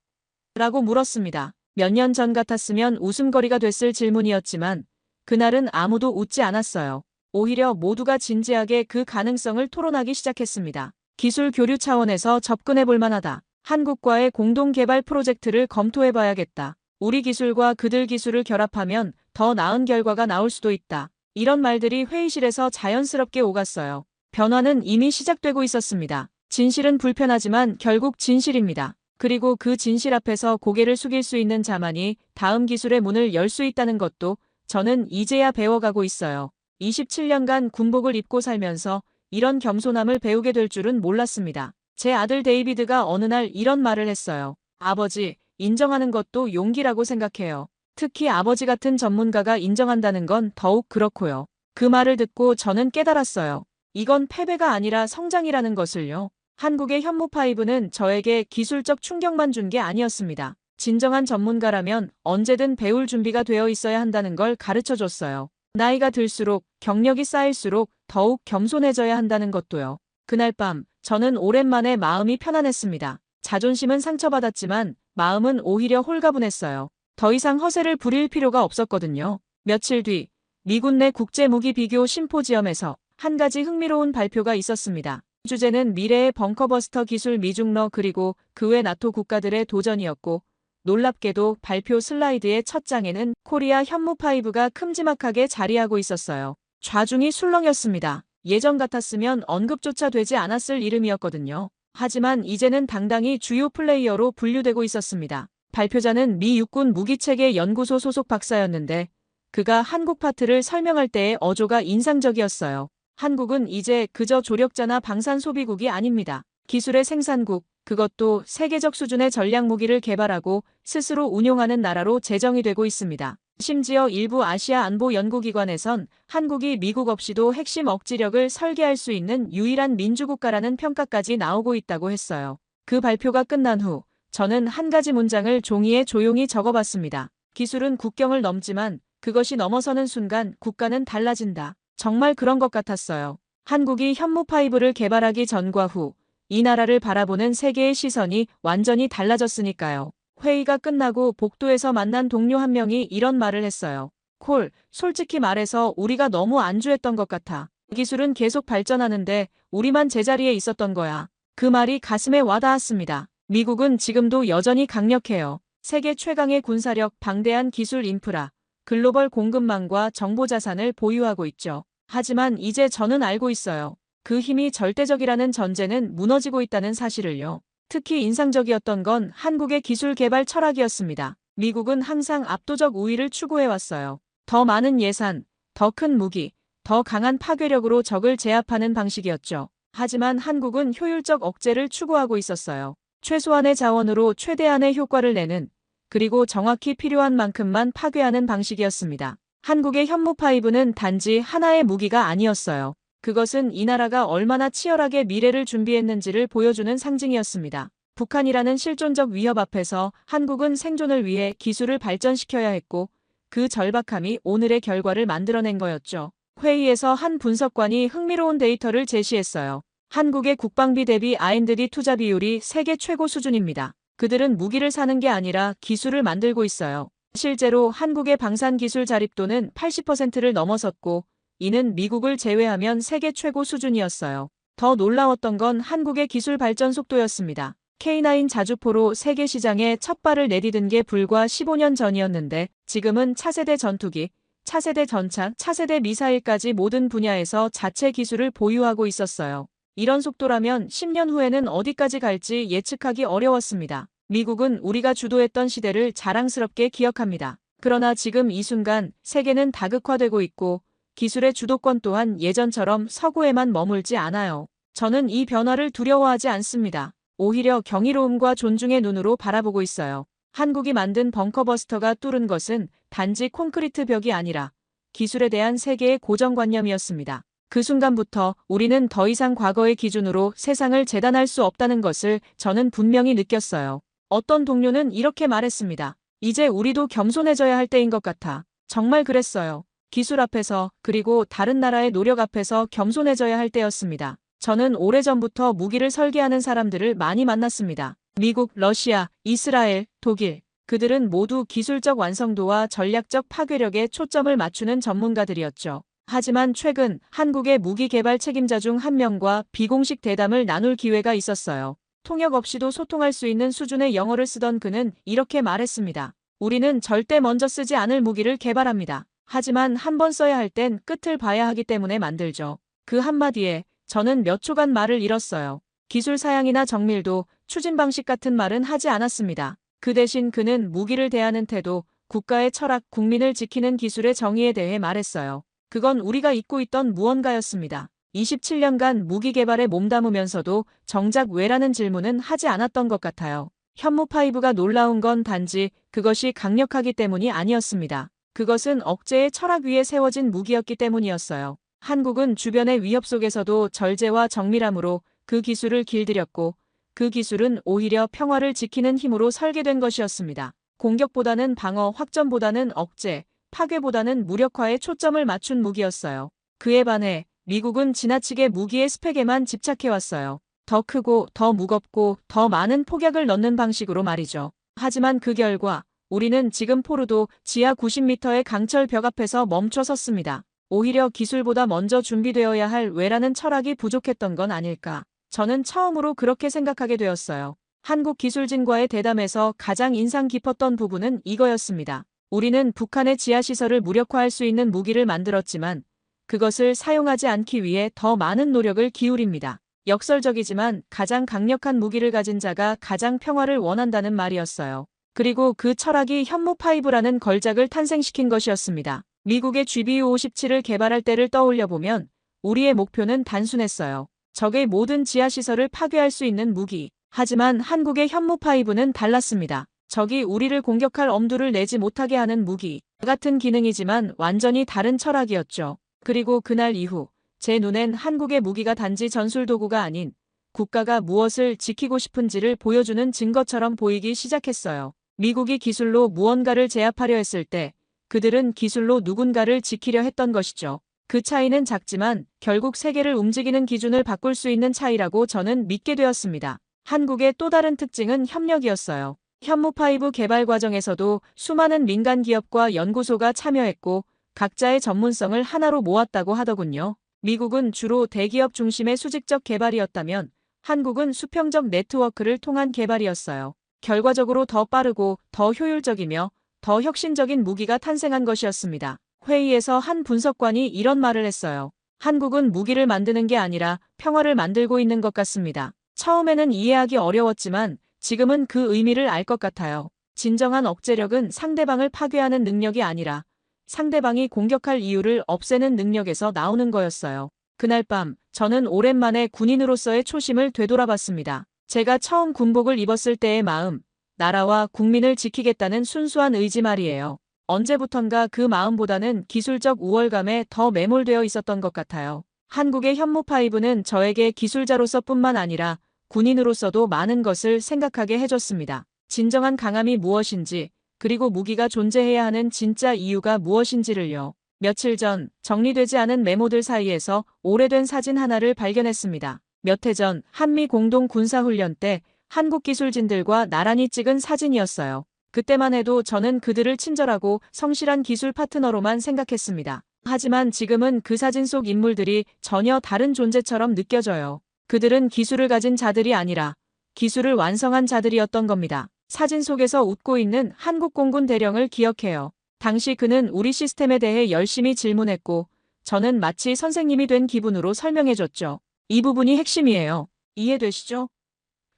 라고 물었습니다. 몇 년 전 같았으면 웃음거리가 됐을 질문이었지만 그날은 아무도 웃지 않았어요. 오히려 모두가 진지하게 그 가능성을 토론하기 시작했습니다. 기술 교류 차원에서 접근해볼 만하다. 한국과의 공동 개발 프로젝트를 검토해봐야겠다. 우리 기술과 그들 기술을 결합하면 더 나은 결과가 나올 수도 있다. 이런 말들이 회의실에서 자연스럽게 오갔어요. 변화는 이미 시작되고 있었습니다. 진실은 불편하지만 결국 진실입니다. 그리고 그 진실 앞에서 고개를 숙일 수 있는 자만이 다음 기술의 문을 열 수 있다는 것도 저는 이제야 배워가고 있어요. 27년간 군복을 입고 살면서 이런 겸손함을 배우게 될 줄은 몰랐습니다. 제 아들 데이비드가 어느 날 이런 말을 했어요. 아버지, 인정하는 것도 용기라고 생각해요. 특히 아버지 같은 전문가가 인정한다는 건 더욱 그렇고요. 그 말을 듣고 저는 깨달았어요. 이건 패배가 아니라 성장이라는 것을요. 한국의 현무5는 저에게 기술적 충격만 준 게 아니었습니다. 진정한 전문가라면 언제든 배울 준비가 되어 있어야 한다는 걸 가르쳐 줬어요. 나이가 들수록 경력이 쌓일수록 더욱 겸손해져야 한다는 것도요. 그날 밤 저는 오랜만에 마음이 편안했습니다. 자존심은 상처받았지만 마음은 오히려 홀가분했어요. 더 이상 허세를 부릴 필요가 없었거든요. 며칠 뒤 미군 내 국제무기 비교 심포지엄에서 한 가지 흥미로운 발표가 있었습니다. 주제는 미래의 벙커버스터 기술 미중러 그리고 그 외 나토 국가들의 도전이었고 놀랍게도 발표 슬라이드의 첫 장에는 코리아 현무5가 큼지막하게 자리하고 있었어요. 좌중이 술렁였습니다. 예전 같았으면 언급조차 되지 않았을 이름이었거든요. 하지만 이제는 당당히 주요 플레이어로 분류되고 있었습니다. 발표자는 미 육군 무기체계 연구소 소속 박사였는데 그가 한국 파트를 설명할 때의 어조가 인상적이었어요. 한국은 이제 그저 조력자나 방산 소비국이 아닙니다. 기술의 생산국, 그것도 세계적 수준의 전략 무기를 개발하고 스스로 운용하는 나라로 제정이 되고 있습니다. 심지어 일부 아시아 안보 연구기관에선 한국이 미국 없이도 핵심 억지력을 설계할 수 있는 유일한 민주국가라는 평가까지 나오고 있다고 했어요. 그 발표가 끝난 후 저는 한 가지 문장을 종이에 조용히 적어봤습니다. 기술은 국경을 넘지만 그것이 넘어서는 순간 국가는 달라진다. 정말 그런 것 같았어요. 한국이 현무5를 개발하기 전과 후 이 나라를 바라보는 세계의 시선이 완전히 달라졌으니까요. 회의가 끝나고 복도에서 만난 동료 한 명이 이런 말을 했어요. 콜, 솔직히 말해서 우리가 너무 안주했던 것 같아. 기술은 계속 발전하는데 우리만 제자리에 있었던 거야. 그 말이 가슴에 와닿았습니다. 미국은 지금도 여전히 강력해요. 세계 최강의 군사력, 방대한 기술 인프라, 글로벌 공급망과 정보 자산을 보유하고 있죠. 하지만 이제 저는 알고 있어요. 그 힘이 절대적이라는 전제는 무너지고 있다는 사실을요. 특히 인상적이었던 건 한국의 기술 개발 철학이었습니다. 미국은 항상 압도적 우위를 추구해왔어요. 더 많은 예산, 더 큰 무기, 더 강한 파괴력으로 적을 제압하는 방식이었죠. 하지만 한국은 효율적 억제를 추구하고 있었어요. 최소한의 자원으로 최대한의 효과를 내는, 그리고 정확히 필요한 만큼만 파괴하는 방식이었습니다. 한국의 현무5는 단지 하나의 무기가 아니었어요. 그것은 이 나라가 얼마나 치열하게 미래를 준비했는지를 보여주는 상징이었습니다. 북한이라는 실존적 위협 앞에서 한국은 생존을 위해 기술을 발전시켜야 했고 그 절박함이 오늘의 결과를 만들어낸 거였죠. 회의에서 한 분석관이 흥미로운 데이터를 제시했어요. 한국의 국방비 대비 R&D 투자 비율이 세계 최고 수준입니다. 그들은 무기를 사는 게 아니라 기술을 만들고 있어요. 실제로 한국의 방산 기술 자립도는 80%를 넘어섰고 이는 미국을 제외하면 세계 최고 수준이었어요. 더 놀라웠던 건 한국의 기술 발전 속도였습니다. K9 자주포로 세계 시장에 첫 발을 내디딘 게 불과 15년 전이었는데 지금은 차세대 전투기, 차세대 전차, 차세대 미사일까지 모든 분야에서 자체 기술을 보유하고 있었어요. 이런 속도라면 10년 후에는 어디까지 갈지 예측하기 어려웠습니다. 미국은 우리가 주도했던 시대를 자랑스럽게 기억합니다. 그러나 지금 이 순간 세계는 다극화되고 있고 기술의 주도권 또한 예전처럼 서구에만 머물지 않아요. 저는 이 변화를 두려워하지 않습니다. 오히려 경이로움과 존중의 눈으로 바라보고 있어요. 한국이 만든 벙커버스터가 뚫은 것은 단지 콘크리트 벽이 아니라 기술에 대한 세계의 고정관념이었습니다. 그 순간부터 우리는 더 이상 과거의 기준으로 세상을 재단할 수 없다는 것을 저는 분명히 느꼈어요. 어떤 동료는 이렇게 말했습니다. 이제 우리도 겸손해져야 할 때인 것 같아. 정말 그랬어요. 기술 앞에서 그리고 다른 나라의 노력 앞에서 겸손해져야 할 때였습니다. 저는 오래전부터 무기를 설계하는 사람들을 많이 만났습니다. 미국, 러시아, 이스라엘, 독일. 그들은 모두 기술적 완성도와 전략적 파괴력에 초점을 맞추는 전문가들이었죠. 하지만 최근 한국의 무기 개발 책임자 중 한 명과 비공식 대담을 나눌 기회가 있었어요. 통역 없이도 소통할 수 있는 수준의 영어를 쓰던 그는 이렇게 말했습니다. 우리는 절대 먼저 쓰지 않을 무기를 개발합니다. 하지만 한 번 써야 할 땐 끝을 봐야 하기 때문에 만들죠. 그 한마디에 저는 몇 초간 말을 잃었어요. 기술 사양이나 정밀도, 추진 방식 같은 말은 하지 않았습니다. 그 대신 그는 무기를 대하는 태도, 국가의 철학, 국민을 지키는 기술의 정의에 대해 말했어요. 그건 우리가 잊고 있던 무언가였습니다. 27년간 무기 개발에 몸담으면서도 정작 왜라는 질문은 하지 않았던 것 같아요. 현무5가 놀라운 건 단지 그것이 강력하기 때문이 아니었습니다. 그것은 억제의 철학 위에 세워진 무기였기 때문이었어요. 한국은 주변의 위협 속에서도 절제와 정밀함으로 그 기술을 길들였고 그 기술은 오히려 평화를 지키는 힘으로 설계된 것이었습니다. 공격보다는 방어, 확전보다는 억제, 파괴보다는 무력화에 초점을 맞춘 무기였어요. 그에 반해 미국은 지나치게 무기의 스펙에만 집착해왔어요. 더 크고 더 무겁고 더 많은 폭약을 넣는 방식으로 말이죠. 하지만 그 결과 우리는 지금 포로도 지하 90m의 강철 벽 앞에서 멈춰 섰습니다. 오히려 기술보다 먼저 준비되어야 할 왜라는 철학이 부족했던 건 아닐까. 저는 처음으로 그렇게 생각하게 되었어요. 한국 기술진과의 대담에서 가장 인상 깊었던 부분은 이거였습니다. 우리는 북한의 지하시설을 무력화할 수 있는 무기를 만들었지만 그것을 사용하지 않기 위해 더 많은 노력을 기울입니다. 역설적이지만 가장 강력한 무기를 가진 자가 가장 평화를 원한다는 말이었어요. 그리고 그 철학이 현무5라는 걸작을 탄생시킨 것이었습니다. 미국의 GBU-57을 개발할 때를 떠올려보면 우리의 목표는 단순했어요. 적의 모든 지하시설을 파괴할 수 있는 무기. 하지만 한국의 현무5는 달랐습니다. 적이 우리를 공격할 엄두를 내지 못하게 하는 무기. 같은 기능이지만 완전히 다른 철학이었죠. 그리고 그날 이후 제 눈엔 한국의 무기가 단지 전술도구가 아닌 국가가 무엇을 지키고 싶은지를 보여주는 증거처럼 보이기 시작했어요. 미국이 기술로 무언가를 제압하려 했을 때 그들은 기술로 누군가를 지키려 했던 것이죠. 그 차이는 작지만 결국 세계를 움직이는 기준을 바꿀 수 있는 차이라고 저는 믿게 되었습니다. 한국의 또 다른 특징은 협력이었어요. 현무5 개발 과정에서도 수많은 민간 기업과 연구소가 참여했고 각자의 전문성을 하나로 모았다고 하더군요. 미국은 주로 대기업 중심의 수직적 개발이었다면 한국은 수평적 네트워크를 통한 개발이었어요. 결과적으로 더 빠르고 더 효율적이며 더 혁신적인 무기가 탄생한 것이었습니다. 회의에서 한 분석관이 이런 말을 했어요. 한국은 무기를 만드는 게 아니라 평화를 만들고 있는 것 같습니다. 처음에는 이해하기 어려웠지만 지금은 그 의미를 알 것 같아요. 진정한 억제력은 상대방을 파괴하는 능력이 아니라 상대방이 공격할 이유를 없애는 능력에서 나오는 거였어요. 그날 밤 저는 오랜만에 군인으로서의 초심을 되돌아봤습니다. 제가 처음 군복을 입었을 때의 마음, 나라와 국민을 지키겠다는 순수한 의지 말이에요. 언제부턴가 그 마음보다는 기술적 우월감에 더 매몰되어 있었던 것 같아요. 한국의 현무5는 저에게 기술자로서뿐만 아니라 군인으로서도 많은 것을 생각하게 해줬습니다. 진정한 강함이 무엇인지, 그리고 무기가 존재해야 하는 진짜 이유가 무엇인지를요. 며칠 전 정리되지 않은 메모들 사이에서 오래된 사진 하나를 발견했습니다. 몇 해 전 한미 공동 군사훈련 때 한국 기술진들과 나란히 찍은 사진이었어요. 그때만 해도 저는 그들을 친절하고 성실한 기술 파트너로만 생각했습니다. 하지만 지금은 그 사진 속 인물들이 전혀 다른 존재처럼 느껴져요. 그들은 기술을 가진 자들이 아니라 기술을 완성한 자들이었던 겁니다. 사진 속에서 웃고 있는 한국 공군 대령을 기억해요. 당시 그는 우리 시스템에 대해 열심히 질문했고 저는 마치 선생님이 된 기분으로 설명해줬죠. 이 부분이 핵심이에요. 이해되시죠?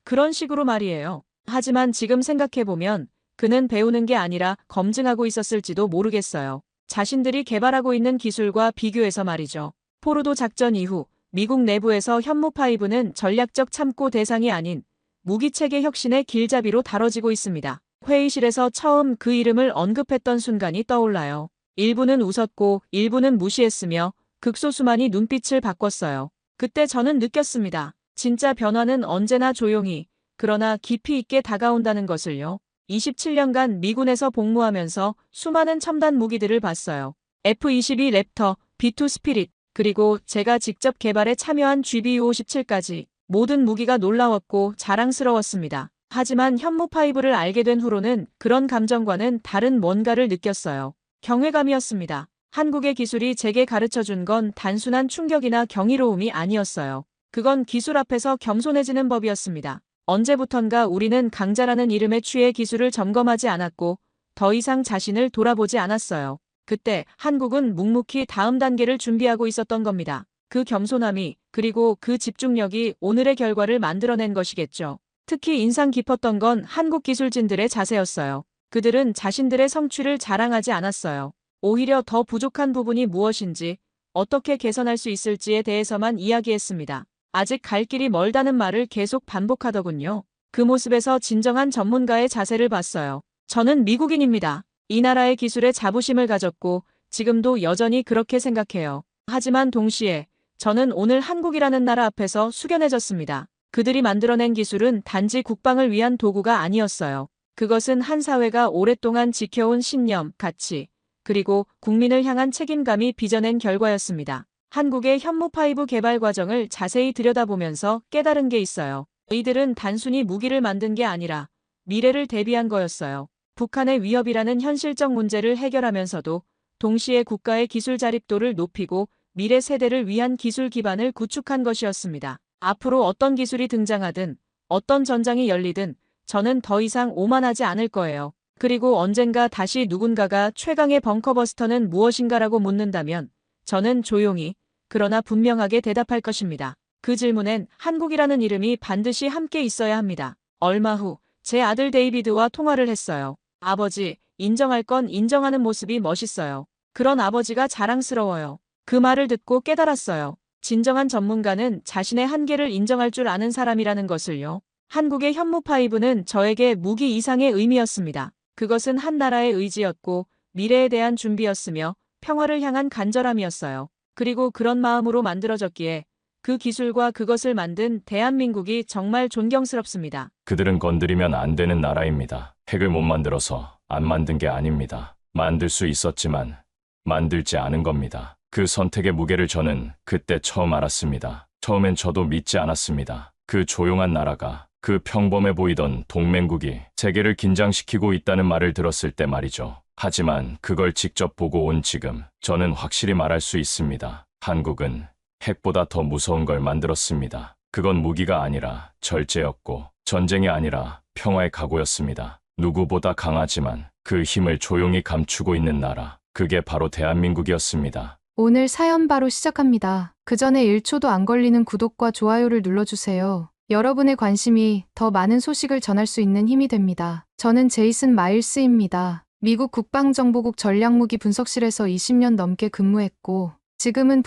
그런 식으로 말이에요. 하지만 지금 생각해보면 그는 배우는 게 아니라 검증하고 있었을지도 모르겠어요. 자신들이 개발하고 있는 기술과 비교해서 말이죠. 포르도 작전 이후 미국 내부에서 현무5는 전략적 참고 대상이 아닌 무기체계 혁신의 길잡이로 다뤄지고 있습니다. 회의실에서 처음 그 이름을 언급했던 순간이 떠올라요. 일부는 웃었고 일부는 무시했으며 극소수만이 눈빛을 바꿨어요. 그때 저는 느꼈습니다. 진짜 변화는 언제나 조용히, 그러나 깊이 있게 다가온다는 것을요. 27년간 미군에서 복무하면서 수많은 첨단 무기들을 봤어요. F-22 랩터, B-2 스피릿, 그리고 제가 직접 개발에 참여한 GBU-57까지 모든 무기가 놀라웠고 자랑스러웠습니다. 하지만 현무5를 알게 된 후로는 그런 감정과는 다른 뭔가를 느꼈어요. 경외감이었습니다. 한국의 기술이 제게 가르쳐준 건 단순한 충격이나 경이로움이 아니었어요. 그건 기술 앞에서 겸손해지는 법이었습니다. 언제부턴가 우리는 강자라는 이름에 취해 기술을 점검하지 않았고 더 이상 자신을 돌아보지 않았어요. 그때 한국은 묵묵히 다음 단계를 준비하고 있었던 겁니다. 그 겸손함이 그리고 그 집중력이 오늘의 결과를 만들어낸 것이겠죠. 특히 인상 깊었던 건 한국 기술진들의 자세였어요. 그들은 자신들의 성취를 자랑하지 않았어요. 오히려 더 부족한 부분이 무엇인지, 어떻게 개선할 수 있을지에 대해서만 이야기했습니다. 아직 갈 길이 멀다는 말을 계속 반복하더군요. 그 모습에서 진정한 전문가의 자세를 봤어요. 저는 미국인입니다. 이 나라의 기술에 자부심을 가졌고 지금도 여전히 그렇게 생각해요. 하지만 동시에 저는 오늘 한국이라는 나라 앞에서 숙연해졌습니다. 그들이 만들어낸 기술은 단지 국방을 위한 도구가 아니었어요. 그것은 한 사회가 오랫동안 지켜온 신념, 가치, 그리고 국민을 향한 책임감이 빚어낸 결과였습니다. 한국의 현무5 개발 과정을 자세히 들여다보면서 깨달은 게 있어요. 이들은 단순히 무기를 만든 게 아니라 미래를 대비한 거였어요. 북한의 위협이라는 현실적 문제를 해결하면서도 동시에 국가의 기술 자립도를 높이고 미래 세대를 위한 기술 기반을 구축한 것이었습니다. 앞으로 어떤 기술이 등장하든 어떤 전장이 열리든 저는 더 이상 오만하지 않을 거예요. 그리고 언젠가 다시 누군가가 최강의 벙커버스터는 무엇인가라고 묻는다면 저는 조용히 그러나 분명하게 대답할 것입니다. 그 질문엔 한국이라는 이름이 반드시 함께 있어야 합니다. 얼마 후 제 아들 데이비드와 통화를 했어요. 아버지, 인정할 건 인정하는 모습이 멋있어요. 그런 아버지가 자랑스러워요. 그 말을 듣고 깨달았어요. 진정한 전문가는 자신의 한계를 인정할 줄 아는 사람이라는 것을요. 한국의 현무5는 저에게 무기 이상의 의미였습니다. 그것은 한 나라의 의지였고 미래에 대한 준비였으며 평화를 향한 간절함이었어요. 그리고 그런 마음으로 만들어졌기에 그 기술과 그것을 만든 대한민국이 정말 존경스럽습니다. 그들은 건드리면 안 되는 나라입니다. 핵을 못 만들어서 안 만든 게 아닙니다. 만들 수 있었지만 만들지 않은 겁니다. 그 선택의 무게를 저는 그때 처음 알았습니다. 처음엔 저도 믿지 않았습니다. 그 조용한 나라가, 그 평범해 보이던 동맹국이 세계를 긴장시키고 있다는 말을 들었을 때 말이죠. 하지만 그걸 직접 보고 온 지금 저는 확실히 말할 수 있습니다. 한국은 핵보다 더 무서운 걸 만들었습니다. 그건 무기가 아니라 절제였고 전쟁이 아니라 평화의 각오였습니다. 누구보다 강하지만 그 힘을 조용히 감추고 있는 나라, 그게 바로 대한민국이었습니다. 오늘 사연 바로 시작합니다. 그 전에 1초도 안 걸리는 구독과 좋아요를 눌러주세요. 여러분의 관심이 더 많은 소식을 전할 수 있는 힘이 됩니다. 저는 제이슨 마일스입니다. 미국 국방정보국 전략무기 분석실에서 20년 넘게 근무했고 지금은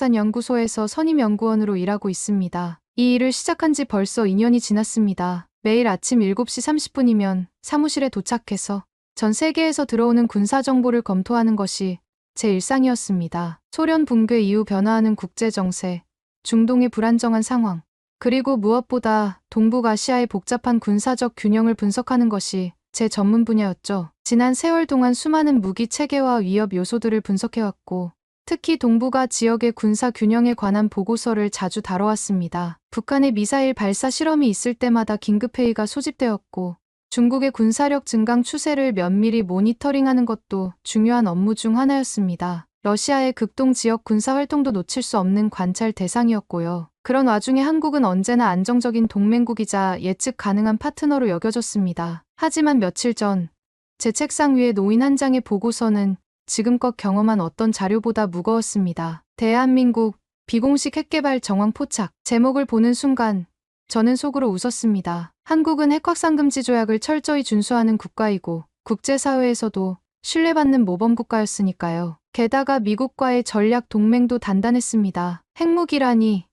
북미비역산연구소에서 선임연구원으로 일하고 있습니다. 이 일을 시작한 지 벌써 2년이 지났습니다. 매일 아침 7시 30분이면 사무실에 도착해서 전 세계에서 들어오는 군사정보를 검토하는 것이 제 일상이었습니다. 소련 붕괴 이후 변화하는 국제정세, 중동의 불안정한 상황, 그리고 무엇보다 동북아시아의 복잡한 군사적 균형을 분석하는 것이 제 전문 분야였죠. 지난 세월 동안 수많은 무기 체계와 위협 요소들을 분석해왔고 특히 동북아 지역의 군사 균형에 관한 보고서를 자주 다뤄왔습니다. 북한의 미사일 발사 실험이 있을 때마다 긴급회의가 소집되었고 중국의 군사력 증강 추세를 면밀히 모니터링하는 것도 중요한 업무 중 하나였습니다. 러시아의 극동 지역 군사 활동도 놓칠 수 없는 관찰 대상이었고요. 그런 와중에 한국은 언제나 안정적인 동맹국이자 예측 가능한 파트너로 여겨졌습니다. 하지만 며칠 전 제 책상 위에 놓인 한 장의 보고서는 지금껏 경험한 어떤 자료보다 무거웠습니다. 대한민국 비공식 핵개발 정황 포착. 제목을 보는 순간 저는 속으로 웃었습니다. 한국은 핵확산금지 조약을 철저히 준수하는 국가이고 국제사회에서도 신뢰받는 모범국가였으니까요. 게다가 미국과의 전략 동맹도 단단했습니다. 핵무기라니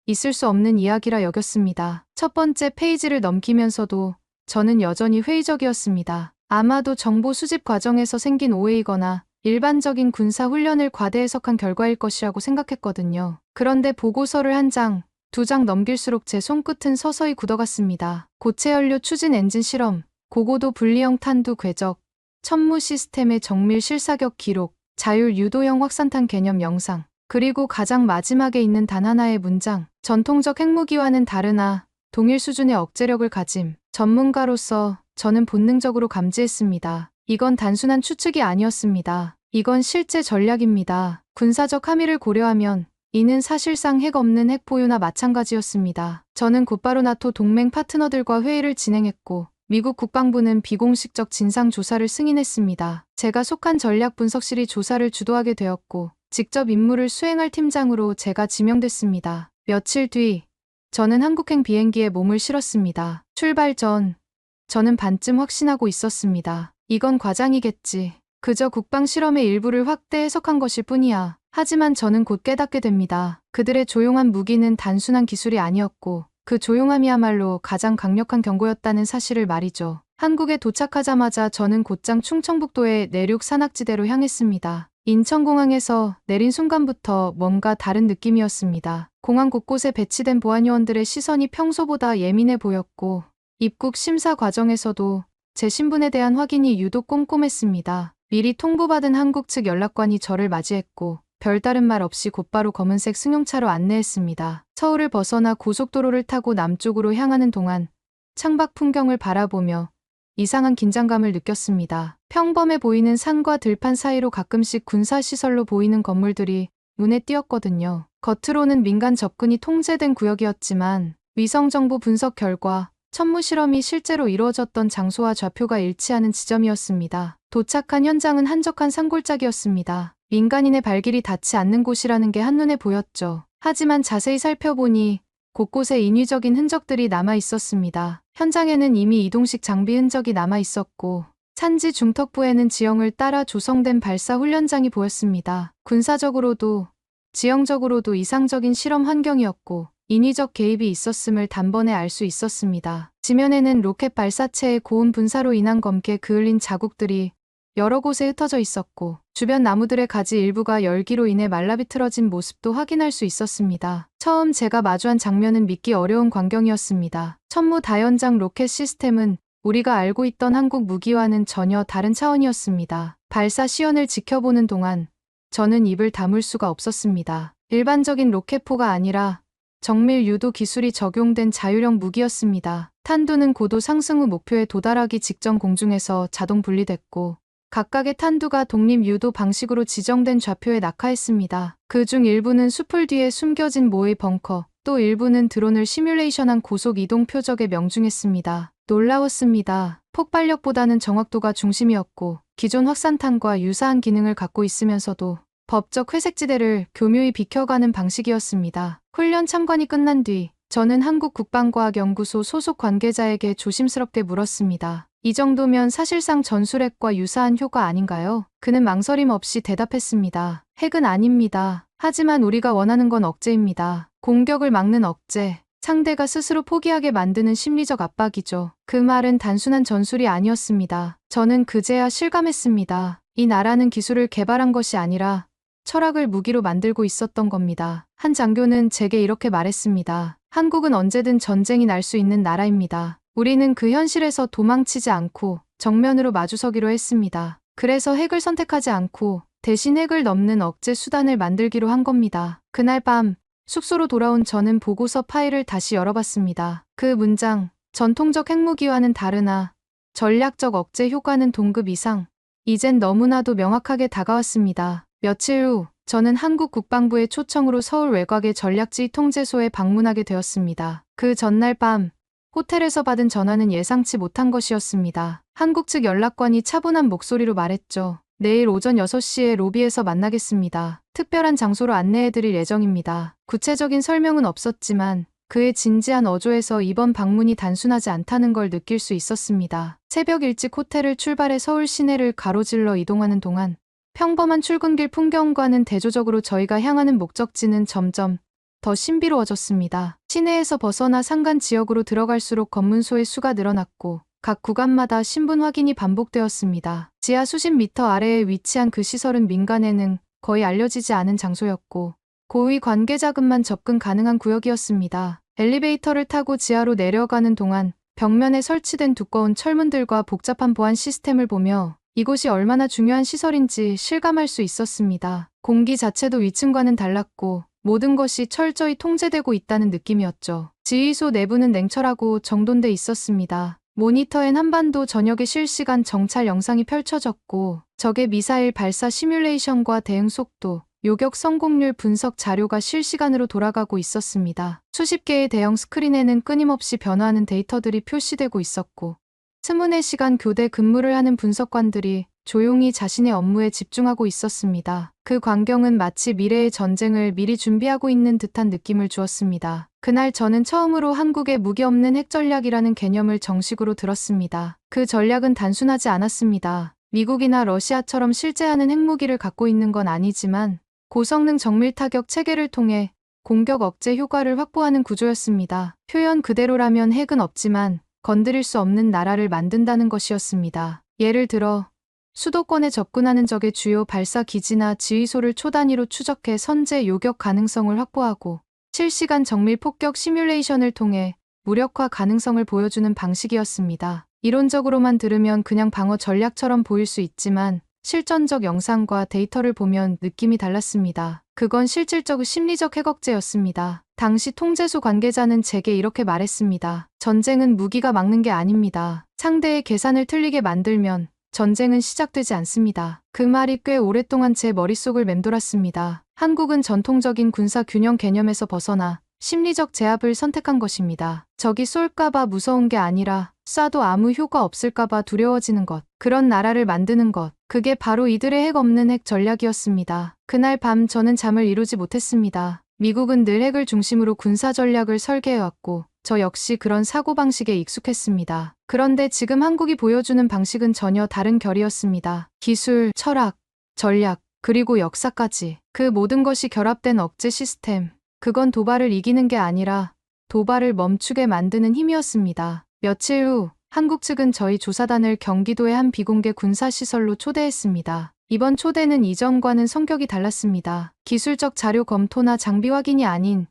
있을 수 없는 이야기라 여겼습니다. 첫 번째 페이지를 넘기면서도 저는 여전히 회의적이었습니다. 아마도 정보 수집 과정에서 생긴 오해이거나 일반적인 군사 훈련을 과대 해석한 결과일 것이라고 생각했거든요. 그런데 보고서를 한 장, 두 장 넘길수록 제 손끝은 서서히 굳어갔습니다. 고체 연료 추진 엔진 실험, 고고도 분리형 탄두 궤적, 천무 시스템의 정밀 실사격 기록, 자율 유도형 확산탄 개념 영상, 그리고 가장 마지막에 있는 단 하나의 문장, 전통적 핵무기와는 다르나 동일 수준의 억제력을 가짐. 전문가로서 저는 본능적으로 감지했습니다. 이건 단순한 추측이 아니었습니다. 이건 실제 전략입니다. 군사적 함의를 고려하면 이는 사실상 핵 없는 핵 보유나 마찬가지였습니다. 저는 곧바로 나토 동맹 파트너들과 회의를 진행했고 미국 국방부는 비공식적 진상조사를 승인했습니다. 제가 속한 전략분석실이 조사를 주도하게 되었고 직접 임무를 수행할 팀장으로 제가 지명됐습니다. 며칠 뒤 저는 한국행 비행기에 몸을 실었습니다. 출발 전 저는 반쯤 확신하고 있었습니다. 이건 과장이겠지. 그저 국방 실험의 일부를 확대 해석한 것일 뿐이야. 하지만 저는 곧 깨닫게 됩니다. 그들의 조용한 무기는 단순한 기술이 아니었고 그 조용함이야말로 가장 강력한 경고였다는 사실을 말이죠. 한국에 도착하자마자 저는 곧장 충청북도의 내륙 산악지대로 향했습니다. 인천공항에서 내린 순간부터 뭔가 다른 느낌이었습니다. 공항 곳곳에 배치된 보안요원들의 시선이 평소보다 예민해 보였고 입국 심사 과정에서도 제 신분에 대한 확인이 유독 꼼꼼했습니다. 미리 통보받은 한국 측 연락관이 저를 맞이했고 별다른 말 없이 곧바로 검은색 승용차로 안내했습니다. 서울을 벗어나 고속도로를 타고 남쪽으로 향하는 동안 창밖 풍경을 바라보며 이상한 긴장감을 느꼈습니다. 평범해 보이는 산과 들판 사이로 가끔씩 군사시설로 보이는 건물들이 눈에 띄었거든요. 겉으로는 민간 접근이 통제된 구역이었지만 위성정보 분석 결과 천무 실험이 실제로 이루어졌던 장소와 좌표가 일치하는 지점이었습니다. 도착한 현장은 한적한 산골짜기였습니다. 민간인의 발길이 닿지 않는 곳이라는 게 한눈에 보였죠. 하지만 자세히 살펴보니 곳곳에 인위적인 흔적들이 남아 있었습니다. 현장에는 이미 이동식 장비 흔적이 남아 있었고 산지 중턱부에는 지형을 따라 조성된 발사 훈련장이 보였습니다. 군사적으로도 지형적으로도 이상적인 실험 환경이었고 인위적 개입이 있었음을 단번에 알 수 있었습니다. 지면에는 로켓 발사체의 고온 분사로 인한 검게 그을린 자국들이 여러 곳에 흩어져 있었고 주변 나무들의 가지 일부가 열기로 인해 말라비틀어진 모습도 확인할 수 있었습니다. 처음 제가 마주한 장면은 믿기 어려운 광경이었습니다. 천무 다연장 로켓 시스템은 우리가 알고 있던 한국 무기와는 전혀 다른 차원이었습니다. 발사 시연을 지켜보는 동안 저는 입을 다물 수가 없었습니다. 일반적인 로켓포가 아니라 정밀 유도 기술이 적용된 자율형 무기였습니다. 탄두는 고도 상승 후 목표에 도달하기 직전 공중에서 자동 분리됐고 각각의 탄두가 독립 유도 방식으로 지정된 좌표에 낙하했습니다. 그중 일부는 수풀 뒤에 숨겨진 모의 벙커, 또 일부는 드론을 시뮬레이션한 고속 이동 표적에 명중했습니다. 놀라웠습니다. 폭발력보다는 정확도가 중심이었고 기존 확산탄과 유사한 기능을 갖고 있으면서도 법적 회색지대를 교묘히 비켜가는 방식이었습니다. 훈련 참관이 끝난 뒤 저는 한국국방과학연구소 소속 관계자에게 조심스럽게 물었습니다. 이 정도면 사실상 전술핵과 유사한 효과 아닌가요? 그는 망설임 없이 대답했습니다. 핵은 아닙니다. 하지만 우리가 원하는 건 억제입니다. 공격을 막는 억제. 상대가 스스로 포기하게 만드는 심리적 압박이죠. 그 말은 단순한 전술이 아니었습니다. 저는 그제야 실감했습니다. 이 나라는 기술을 개발한 것이 아니라 철학을 무기로 만들고 있었던 겁니다. 한 장교는 제게 이렇게 말했습니다. 한국은 언제든 전쟁이 날 수 있는 나라입니다. 우리는 그 현실에서 도망치지 않고 정면으로 마주서기로 했습니다. 그래서 핵을 선택하지 않고 대신 핵을 넘는 억제 수단을 만들기로 한 겁니다. 그날 밤 숙소로 돌아온 저는 보고서 파일을 다시 열어봤습니다. 그 문장, 전통적 핵무기와는 다르나 전략적 억제 효과는 동급 이상. 이젠 너무나도 명확하게 다가왔습니다. 며칠 후 저는 한국 국방부의 초청으로 서울 외곽의 전략지 통제소에 방문하게 되었습니다. 그 전날 밤 호텔에서 받은 전화는 예상치 못한 것이었습니다. 한국 측 연락관이 차분한 목소리로 말했죠. 내일 오전 6시에 로비에서 만나겠습니다. 특별한 장소로 안내해드릴 예정입니다. 구체적인 설명은 없었지만 그의 진지한 어조에서 이번 방문이 단순하지 않다는 걸 느낄 수 있었습니다. 새벽 일찍 호텔을 출발해 서울 시내를 가로질러 이동하는 동안 평범한 출근길 풍경과는 대조적으로 저희가 향하는 목적지는 점점 더 신비로워졌습니다. 시내에서 벗어나 산간 지역으로 들어갈수록 검문소의 수가 늘어났고 각 구간마다 신분 확인이 반복되었습니다. 지하 수십 미터 아래에 위치한 그 시설은 민간에는 거의 알려지지 않은 장소였고 고위 관계자급만 접근 가능한 구역이었습니다. 엘리베이터를 타고 지하로 내려가는 동안 벽면에 설치된 두꺼운 철문들과 복잡한 보안 시스템을 보며 이곳이 얼마나 중요한 시설인지 실감할 수 있었습니다. 공기 자체도 위층과는 달랐고 모든 것이 철저히 통제되고 있다는 느낌이었죠. 지휘소 내부는 냉철하고 정돈돼 있었습니다. 모니터엔 한반도 전역의 실시간 정찰 영상이 펼쳐졌고 적의 미사일 발사 시뮬레이션과 대응 속도, 요격 성공률 분석 자료가 실시간으로 돌아가고 있었습니다. 수십 개의 대형 스크린에는 끊임없이 변화하는 데이터들이 표시되고 있었고 24시간 교대 근무를 하는 분석관들이 조용히 자신의 업무에 집중하고 있었습니다. 그 광경은 마치 미래의 전쟁을 미리 준비하고 있는 듯한 느낌을 주었습니다. 그날 저는 처음으로 한국의 무기 없는 핵 전략이라는 개념을 정식으로 들었습니다. 그 전략은 단순하지 않았습니다. 미국이나 러시아처럼 실제하는 핵무기를 갖고 있는 건 아니지만 고성능 정밀 타격 체계를 통해 공격 억제 효과를 확보하는 구조였습니다. 표현 그대로라면 핵은 없지만 건드릴 수 없는 나라를 만든다는 것이었습니다. 예를 들어 수도권에 접근하는 적의 주요 발사 기지나 지휘소를 초단위로 추적해 선제 요격 가능성을 확보하고 실시간 정밀 폭격 시뮬레이션을 통해 무력화 가능성을 보여주는 방식이었습니다. 이론적으로만 들으면 그냥 방어 전략처럼 보일 수 있지만 실전적 영상과 데이터를 보면 느낌이 달랐습니다. 그건 실질적 심리적 핵억제였습니다. 당시 통제소 관계자는 제게 이렇게 말했습니다. 전쟁은 무기가 막는 게 아닙니다. 상대의 계산을 틀리게 만들면 전쟁은 시작되지 않습니다. 그 말이 꽤 오랫동안 제 머릿속을 맴돌았습니다. 한국은 전통적인 군사 균형 개념에서 벗어나 심리적 제압을 선택한 것입니다. 적이 쏠까봐 무서운 게 아니라 쏴도 아무 효과 없을까봐 두려워지는 것. 그런 나라를 만드는 것. 그게 바로 이들의 핵 없는 핵 전략이었습니다. 그날 밤 저는 잠을 이루지 못했습니다. 미국은 늘 핵을 중심으로 군사 전략을 설계해왔고 저 역시 그런 사고방식에 익숙했습니다. 그런데 지금 한국이 보여주는 방식은 전혀 다른 결이었습니다. 기술, 철학, 전략, 그리고 역사까지. 그 모든 것이 결합된 억제 시스템. 그건 도발을 이기는 게 아니라 도발을 멈추게 만드는 힘이었습니다. 며칠 후 한국 측은 저희 조사단을 경기도의 한 비공개 군사시설로 초대했습니다. 이번 초대는 이전과는 성격이 달랐습니다. 기술적 자료 검토나 장비 확인이 아닌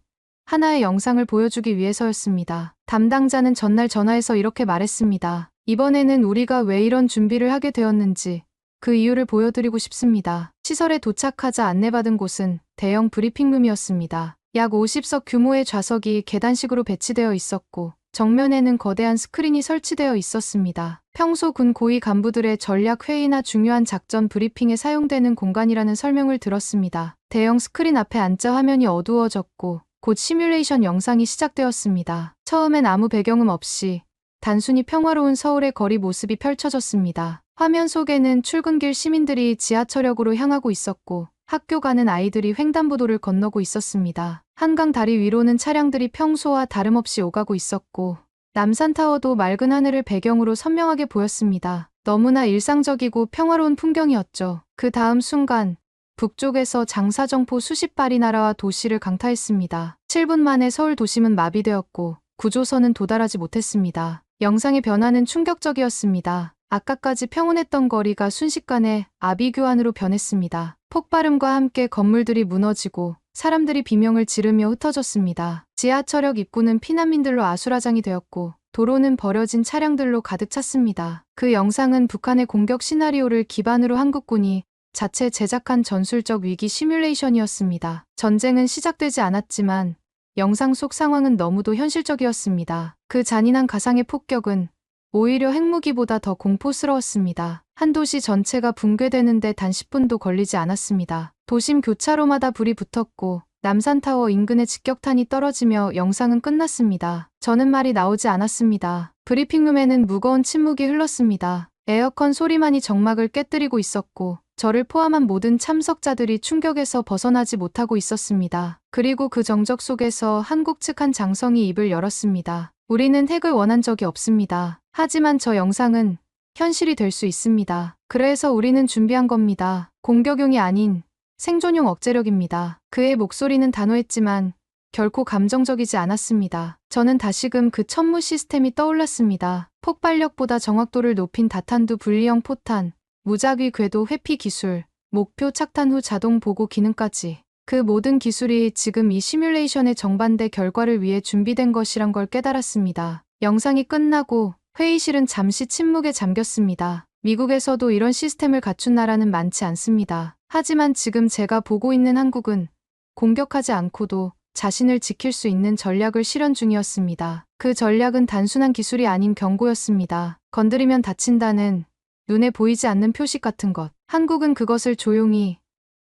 하나의 영상을 보여주기 위해서였습니다. 담당자는 전날 전화해서 이렇게 말했습니다. 이번에는 우리가 왜 이런 준비를 하게 되었는지 그 이유를 보여드리고 싶습니다. 시설에 도착하자 안내받은 곳은 대형 브리핑룸이었습니다. 약 50석 규모의 좌석이 계단식으로 배치되어 있었고 정면에는 거대한 스크린이 설치되어 있었습니다. 평소 군 고위 간부들의 전략 회의나 중요한 작전 브리핑에 사용되는 공간이라는 설명을 들었습니다. 대형 스크린 앞에 앉자 화면이 어두워졌고 곧 시뮬레이션 영상이 시작되었습니다. 처음엔 아무 배경음 없이 단순히 평화로운 서울의 거리 모습이 펼쳐졌습니다. 화면 속에는 출근길 시민들이 지하철역으로 향하고 있었고 학교 가는 아이들이 횡단보도를 건너고 있었습니다. 한강 다리 위로는 차량들이 평소와 다름없이 오가고 있었고 남산타워도 맑은 하늘을 배경으로 선명하게 보였습니다. 너무나 일상적이고 평화로운 풍경이었죠. 그 다음 순간 북쪽에서 장사정포 수십 발이 날아와 도시를 강타했습니다. 7분 만에 서울 도심은 마비되었고 구조선은 도달하지 못했습니다. 영상의 변화는 충격적이었습니다. 아까까지 평온했던 거리가 순식간에 아비규환으로 변했습니다. 폭발음과 함께 건물들이 무너지고 사람들이 비명을 지르며 흩어졌습니다. 지하철역 입구는 피난민들로 아수라장이 되었고 도로는 버려진 차량들로 가득 찼습니다. 그 영상은 북한의 공격 시나리오를 기반으로 한국군이 자체 제작한 전술적 위기 시뮬레이션이었습니다. 전쟁은 시작되지 않았지만 영상 속 상황은 너무도 현실적이었습니다. 그 잔인한 가상의 폭격은 오히려 핵무기보다 더 공포스러웠습니다. 한 도시 전체가 붕괴되는데 단 10분도 걸리지 않았습니다. 도심 교차로마다 불이 붙었고 남산타워 인근의 직격탄이 떨어지며 영상은 끝났습니다. 저는 말이 나오지 않았습니다. 브리핑룸에는 무거운 침묵이 흘렀습니다. 에어컨 소리만이 정막을 깨뜨리고 있었고 저를 포함한 모든 참석자들이 충격에서 벗어나지 못하고 있었습니다. 그리고 그 정적 속에서 한국 측 한 장성이 입을 열었습니다. 우리는 핵을 원한 적이 없습니다. 하지만 저 영상은 현실이 될 수 있습니다. 그래서 우리는 준비한 겁니다. 공격용이 아닌 생존용 억제력입니다. 그의 목소리는 단호했지만 결코 감정적이지 않았습니다. 저는 다시금 그 천무 시스템이 떠올랐습니다. 폭발력보다 정확도를 높인 다탄두 분리형 포탄, 무작위 궤도 회피 기술, 목표 착탄 후 자동 보고 기능까지. 그 모든 기술이 지금 이 시뮬레이션의 정반대 결과를 위해 준비된 것이란 걸 깨달았습니다. 영상이 끝나고 회의실은 잠시 침묵에 잠겼습니다. 미국에서도 이런 시스템을 갖춘 나라는 많지 않습니다. 하지만 지금 제가 보고 있는 한국은 공격하지 않고도 자신을 지킬 수 있는 전략을 실현 중이었습니다. 그 전략은 단순한 기술이 아닌 경고였습니다. 건드리면 다친다는 눈에 보이지 않는 표식 같은 것. 한국은 그것을 조용히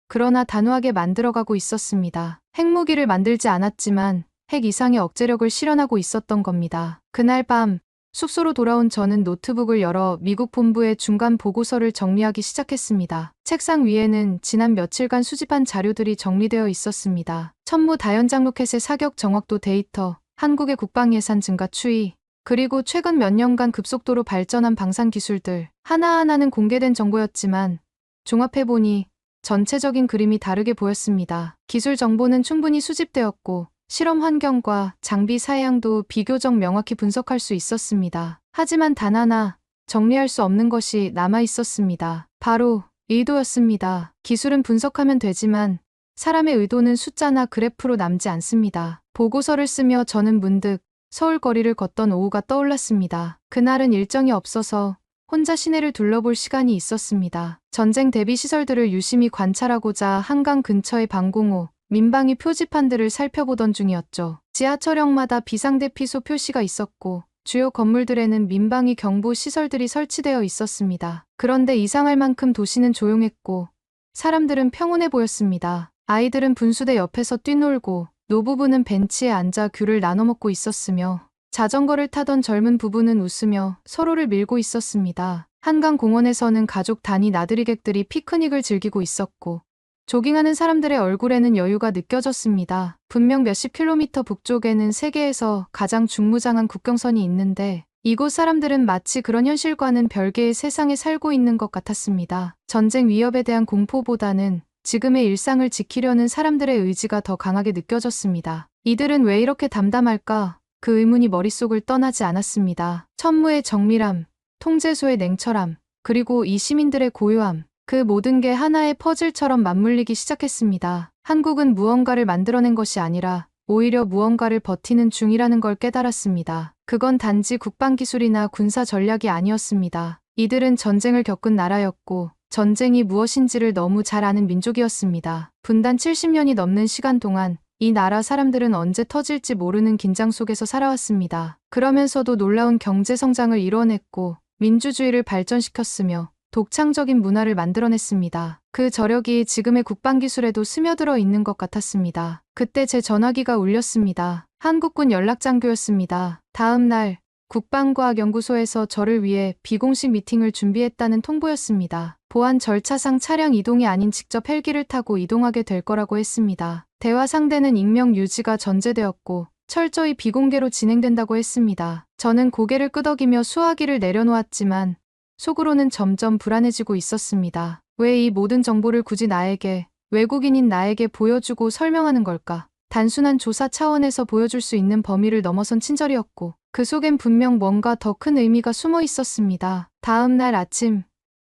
그러나 단호하게 만들어가고 있었습니다. 핵무기를 만들지 않았지만 핵 이상의 억제력을 실현하고 있었던 겁니다. 그날 밤 숙소로 돌아온 저는 노트북을 열어 미국 본부의 중간 보고서를 정리하기 시작했습니다. 책상 위에는 지난 며칠간 수집한 자료들이 정리되어 있었습니다. 천무 다연장 로켓의 사격 정확도 데이터, 한국의 국방 예산 증가 추이, 그리고 최근 몇 년간 급속도로 발전한 방산 기술들, 하나하나는 공개된 정보였지만 종합해보니 전체적인 그림이 다르게 보였습니다. 기술 정보는 충분히 수집되었고 실험 환경과 장비 사양도 비교적 명확히 분석할 수 있었습니다. 하지만 단 하나 정리할 수 없는 것이 남아 있었습니다. 바로 의도였습니다. 기술은 분석하면 되지만 사람의 의도는 숫자나 그래프로 남지 않습니다. 보고서를 쓰며 저는 문득 서울 거리를 걷던 오후가 떠올랐습니다. 그날은 일정이 없어서 혼자 시내를 둘러볼 시간이 있었습니다. 전쟁 대비 시설들을 유심히 관찰하고자 한강 근처의 방공호, 민방위 표지판들을 살펴보던 중이었죠. 지하철역마다 비상대피소 표시가 있었고 주요 건물들에는 민방위 경보 시설들이 설치되어 있었습니다. 그런데 이상할 만큼 도시는 조용했고 사람들은 평온해 보였습니다. 아이들은 분수대 옆에서 뛰놀고 노부부는 벤치에 앉아 귤을 나눠 먹고 있었으며 자전거를 타던 젊은 부부는 웃으며 서로를 밀고 있었습니다. 한강공원에서는 가족 단위 나들이객들이 피크닉을 즐기고 있었고 조깅하는 사람들의 얼굴에는 여유가 느껴졌습니다. 분명 몇십 킬로미터 북쪽에는 세계에서 가장 중무장한 국경선이 있는데 이곳 사람들은 마치 그런 현실과는 별개의 세상에 살고 있는 것 같았습니다. 전쟁 위협에 대한 공포보다는 지금의 일상을 지키려는 사람들의 의지가 더 강하게 느껴졌습니다. 이들은 왜 이렇게 담담할까? 그 의문이 머릿속을 떠나지 않았습니다. 천무의 정밀함, 통제소의 냉철함, 그리고 이 시민들의 고요함. 그 모든 게 하나의 퍼즐처럼 맞물리기 시작했습니다. 한국은 무언가를 만들어낸 것이 아니라 오히려 무언가를 버티는 중이라는 걸 깨달았습니다. 그건 단지 국방기술이나 군사 전략이 아니었습니다. 이들은 전쟁을 겪은 나라였고 전쟁이 무엇인지를 너무 잘 아는 민족이었습니다. 분단 70년이 넘는 시간 동안 이 나라 사람들은 언제 터질지 모르는 긴장 속에서 살아왔습니다. 그러면서도 놀라운 경제 성장을 이뤄냈고 민주주의를 발전시켰으며 독창적인 문화를 만들어냈습니다. 그 저력이 지금의 국방기술에도 스며들어 있는 것 같았습니다. 그때 제 전화기가 울렸습니다. 한국군 연락장교였습니다. 다음 날 국방과학연구소에서 저를 위해 비공식 미팅을 준비했다는 통보였습니다. 보안 절차상 차량 이동이 아닌 직접 헬기를 타고 이동하게 될 거라고 했습니다. 대화 상대는 익명 유지가 전제되었고 철저히 비공개로 진행된다고 했습니다. 저는 고개를 끄덕이며 수화기를 내려놓았지만 속으로는 점점 불안해지고 있었습니다. 왜 이 모든 정보를 굳이 나에게, 외국인인 나에게 보여주고 설명하는 걸까? 단순한 조사 차원에서 보여줄 수 있는 범위를 넘어선 친절이었고 그 속엔 분명 뭔가 더 큰 의미가 숨어 있었습니다. 다음 날 아침,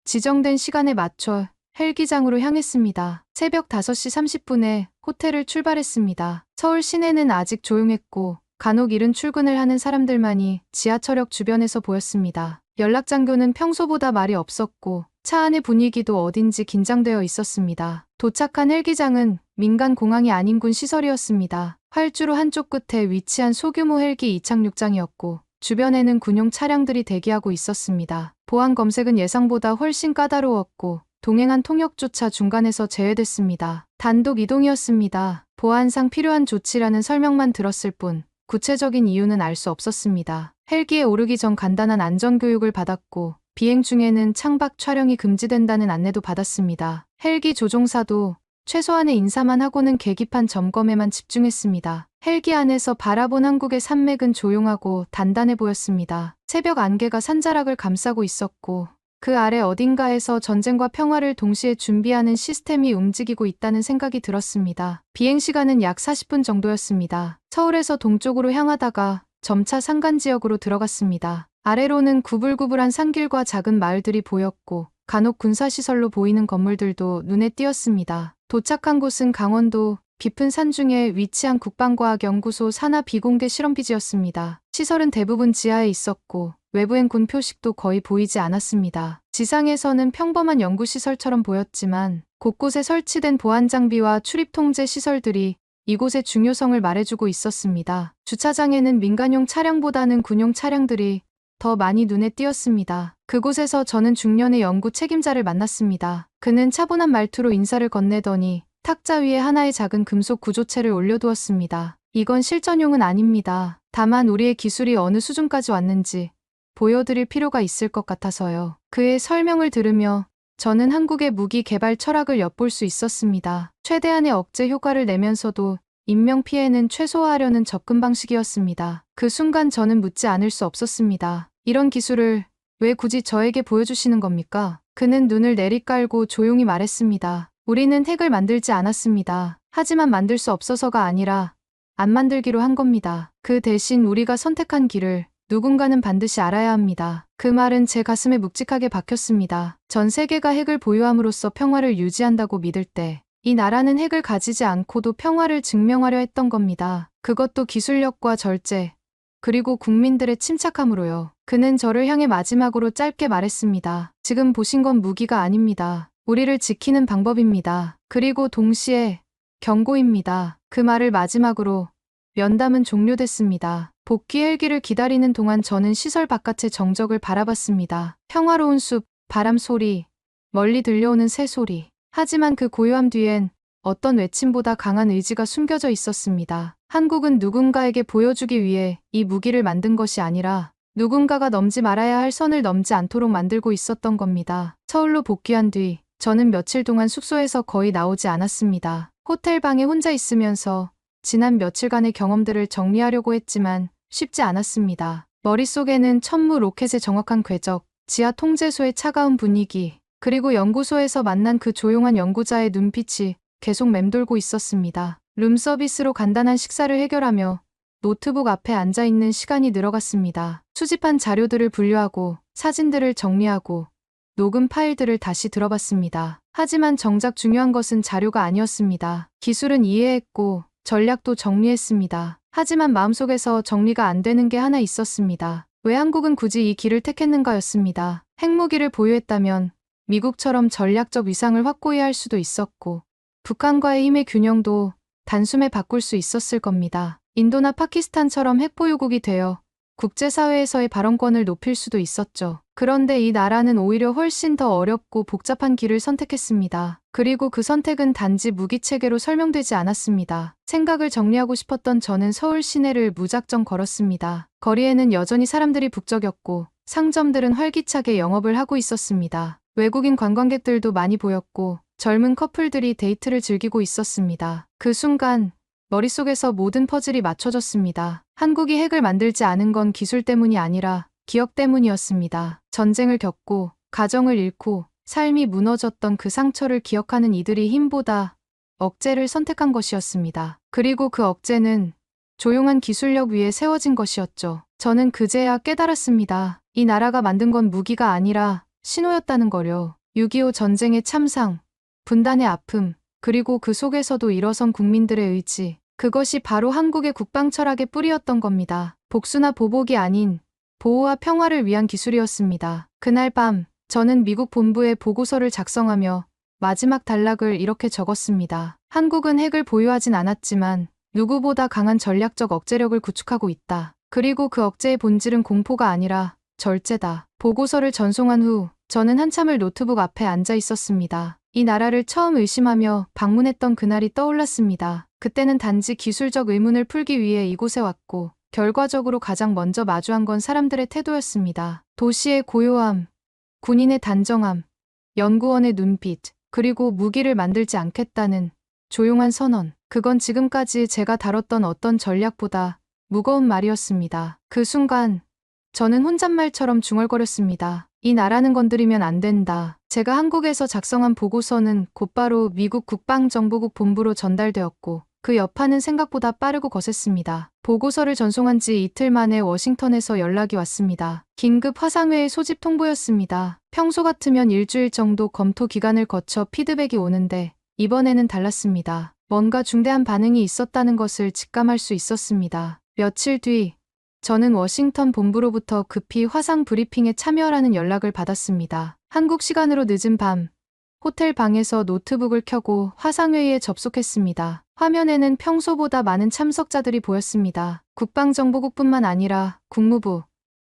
지정된 시간에 맞춰 헬기장으로 향했습니다. 새벽 5시 30분에 호텔을 출발했습니다. 서울 시내는 아직 조용했고 간혹 이른 출근을 하는 사람들만이 지하철역 주변에서 보였습니다. 연락장교는 평소보다 말이 없었고 차 안의 분위기도 어딘지 긴장되어 있었습니다. 도착한 헬기장은 민간 공항이 아닌 군 시설이었습니다. 활주로 한쪽 끝에 위치한 소규모 헬기 이착륙장이었고 주변에는 군용 차량들이 대기하고 있었습니다. 보안 검색은 예상보다 훨씬 까다로웠고 동행한 통역조차 중간에서 제외됐습니다. 단독 이동이었습니다. 보안상 필요한 조치라는 설명만 들었을 뿐 구체적인 이유는 알 수 없었습니다. 헬기에 오르기 전 간단한 안전교육을 받았고 비행 중에는 창밖 촬영이 금지된다는 안내도 받았습니다. 헬기 조종사도 최소한의 인사만 하고는 계기판 점검에만 집중했습니다. 헬기 안에서 바라본 한국의 산맥은 조용하고 단단해 보였습니다. 새벽 안개가 산자락을 감싸고 있었고 그 아래 어딘가에서 전쟁과 평화를 동시에 준비하는 시스템이 움직이고 있다는 생각이 들었습니다. 비행시간은 약 40분 정도였습니다. 서울에서 동쪽으로 향하다가 점차 산간지역으로 들어갔습니다. 아래로는 구불구불한 산길과 작은 마을들이 보였고 간혹 군사시설로 보이는 건물들도 눈에 띄었습니다. 도착한 곳은 강원도 깊은 산중에 위치한 국방과학연구소 산하 비공개 실험기지였습니다. 시설은 대부분 지하에 있었고 외부엔 군 표식도 거의 보이지 않았습니다. 지상에서는 평범한 연구시설처럼 보였지만 곳곳에 설치된 보안 장비와 출입 통제 시설들이 이곳의 중요성을 말해주고 있었습니다. 주차장에는 민간용 차량보다는 군용 차량들이 더 많이 눈에 띄었습니다. 그곳에서 저는 중년의 연구 책임자를 만났습니다. 그는 차분한 말투로 인사를 건네더니 탁자 위에 하나의 작은 금속 구조체를 올려두었습니다. 이건 실전용은 아닙니다. 다만 우리의 기술이 어느 수준까지 왔는지 보여드릴 필요가 있을 것 같아서요. 그의 설명을 들으며 저는 한국의 무기 개발 철학을 엿볼 수 있었습니다. 최대한의 억제 효과를 내면서도 인명피해는 최소화하려는 접근 방식이었습니다. 그 순간 저는 묻지 않을 수 없었습니다. 이런 기술을 왜 굳이 저에게 보여주시는 겁니까? 그는 눈을 내리깔고 조용히 말했습니다. 우리는 핵을 만들지 않았습니다. 하지만 만들 수 없어서가 아니라 안 만들기로 한 겁니다. 그 대신 우리가 선택한 길을 누군가는 반드시 알아야 합니다. 그 말은 제 가슴에 묵직하게 박혔습니다. 전 세계가 핵을 보유함으로써 평화를 유지한다고 믿을 때 이 나라는 핵을 가지지 않고도 평화를 증명하려 했던 겁니다. 그것도 기술력과 절제, 그리고 국민들의 침착함으로요. 그는 저를 향해 마지막으로 짧게 말했습니다. 지금 보신 건 무기가 아닙니다. 우리를 지키는 방법입니다. 그리고 동시에 경고입니다. 그 말을 마지막으로 면담은 종료됐습니다. 복귀 헬기를 기다리는 동안 저는 시설 바깥의 정적을 바라봤습니다. 평화로운 숲, 바람 소리, 멀리 들려오는 새 소리. 하지만 그 고요함 뒤엔 어떤 외침보다 강한 의지가 숨겨져 있었습니다. 한국은 누군가에게 보여주기 위해 이 무기를 만든 것이 아니라 누군가가 넘지 말아야 할 선을 넘지 않도록 만들고 있었던 겁니다. 서울로 복귀한 뒤 저는 며칠 동안 숙소에서 거의 나오지 않았습니다. 호텔 방에 혼자 있으면서 지난 며칠간의 경험들을 정리하려고 했지만 쉽지 않았습니다. 머릿속에는 천무 로켓의 정확한 궤적, 지하 통제소의 차가운 분위기, 그리고 연구소에서 만난 그 조용한 연구자의 눈빛이 계속 맴돌고 있었습니다. 룸서비스로 간단한 식사를 해결하며 노트북 앞에 앉아있는 시간이 늘어갔습니다. 수집한 자료들을 분류하고 사진들을 정리하고 녹음 파일들을 다시 들어봤습니다. 하지만 정작 중요한 것은 자료가 아니었습니다. 기술은 이해했고 전략도 정리했습니다. 하지만 마음속에서 정리가 안 되는 게 하나 있었습니다. 왜 한국은 굳이 이 길을 택했는가였습니다. 핵무기를 보유했다면 미국처럼 전략적 위상을 확고히 할 수도 있었고 북한과의 힘의 균형도 단숨에 바꿀 수 있었을 겁니다. 인도나 파키스탄처럼 핵보유국이 되어 국제사회에서의 발언권을 높일 수도 있었죠. 그런데 이 나라는 오히려 훨씬 더 어렵고 복잡한 길을 선택했습니다. 그리고 그 선택은 단지 무기체계로 설명되지 않았습니다. 생각을 정리하고 싶었던 저는 서울 시내를 무작정 걸었습니다. 거리에는 여전히 사람들이 북적였고 상점들은 활기차게 영업을 하고 있었습니다. 외국인 관광객들도 많이 보였고 젊은 커플들이 데이트를 즐기고 있었습니다. 그 순간 머릿속에서 모든 퍼즐이 맞춰졌습니다. 한국이 핵을 만들지 않은 건 기술 때문이 아니라 기억 때문이었습니다. 전쟁을 겪고 가정을 잃고 삶이 무너졌던 그 상처를 기억하는 이들이 힘보다 억제를 선택한 것이었습니다. 그리고 그 억제는 조용한 기술력 위에 세워진 것이었죠. 저는 그제야 깨달았습니다. 이 나라가 만든 건 무기가 아니라 신호였다는 거요. 6.25 전쟁의 참상, 분단의 아픔, 그리고 그 속에서도 일어선 국민들의 의지. 그것이 바로 한국의 국방 철학의 뿌리였던 겁니다. 복수나 보복이 아닌 보호와 평화를 위한 기술이었습니다. 그날 밤 저는 미국 본부에 보고서를 작성하며 마지막 단락을 이렇게 적었습니다. 한국은 핵을 보유하진 않았지만 누구보다 강한 전략적 억제력을 구축하고 있다. 그리고 그 억제의 본질은 공포가 아니라 절제다. 보고서를 전송한 후 저는 한참을 노트북 앞에 앉아 있었습니다. 이 나라를 처음 의심하며 방문했던 그날이 떠올랐습니다. 그때는 단지 기술적 의문을 풀기 위해 이곳에 왔고 결과적으로 가장 먼저 마주한 건 사람들의 태도였습니다. 도시의 고요함, 군인의 단정함, 연구원의 눈빛, 그리고 무기를 만들지 않겠다는 조용한 선언. 그건 지금까지 제가 다뤘던 어떤 전략보다 무거운 말이었습니다. 그 순간 저는 혼잣말처럼 중얼거렸습니다. 이 나라는 건드리면 안 된다. 제가 한국에서 작성한 보고서는 곧바로 미국 국방정보국 본부로 전달되었고 그 여파는 생각보다 빠르고 거셌습니다. 보고서를 전송한 지 이틀 만에 워싱턴에서 연락이 왔습니다. 긴급 화상회의 소집 통보였습니다. 평소 같으면 일주일 정도 검토 기간을 거쳐 피드백이 오는데 이번에는 달랐습니다. 뭔가 중대한 반응이 있었다는 것을 직감할 수 있었습니다. 며칠 뒤 저는 워싱턴 본부로부터 급히 화상 브리핑에 참여하라는 연락을 받았습니다. 한국 시간으로 늦은 밤 호텔 방에서 노트북을 켜고 화상회의에 접속했습니다. 화면에는 평소보다 많은 참석자들이 보였습니다. 국방정보국뿐만 아니라 국무부,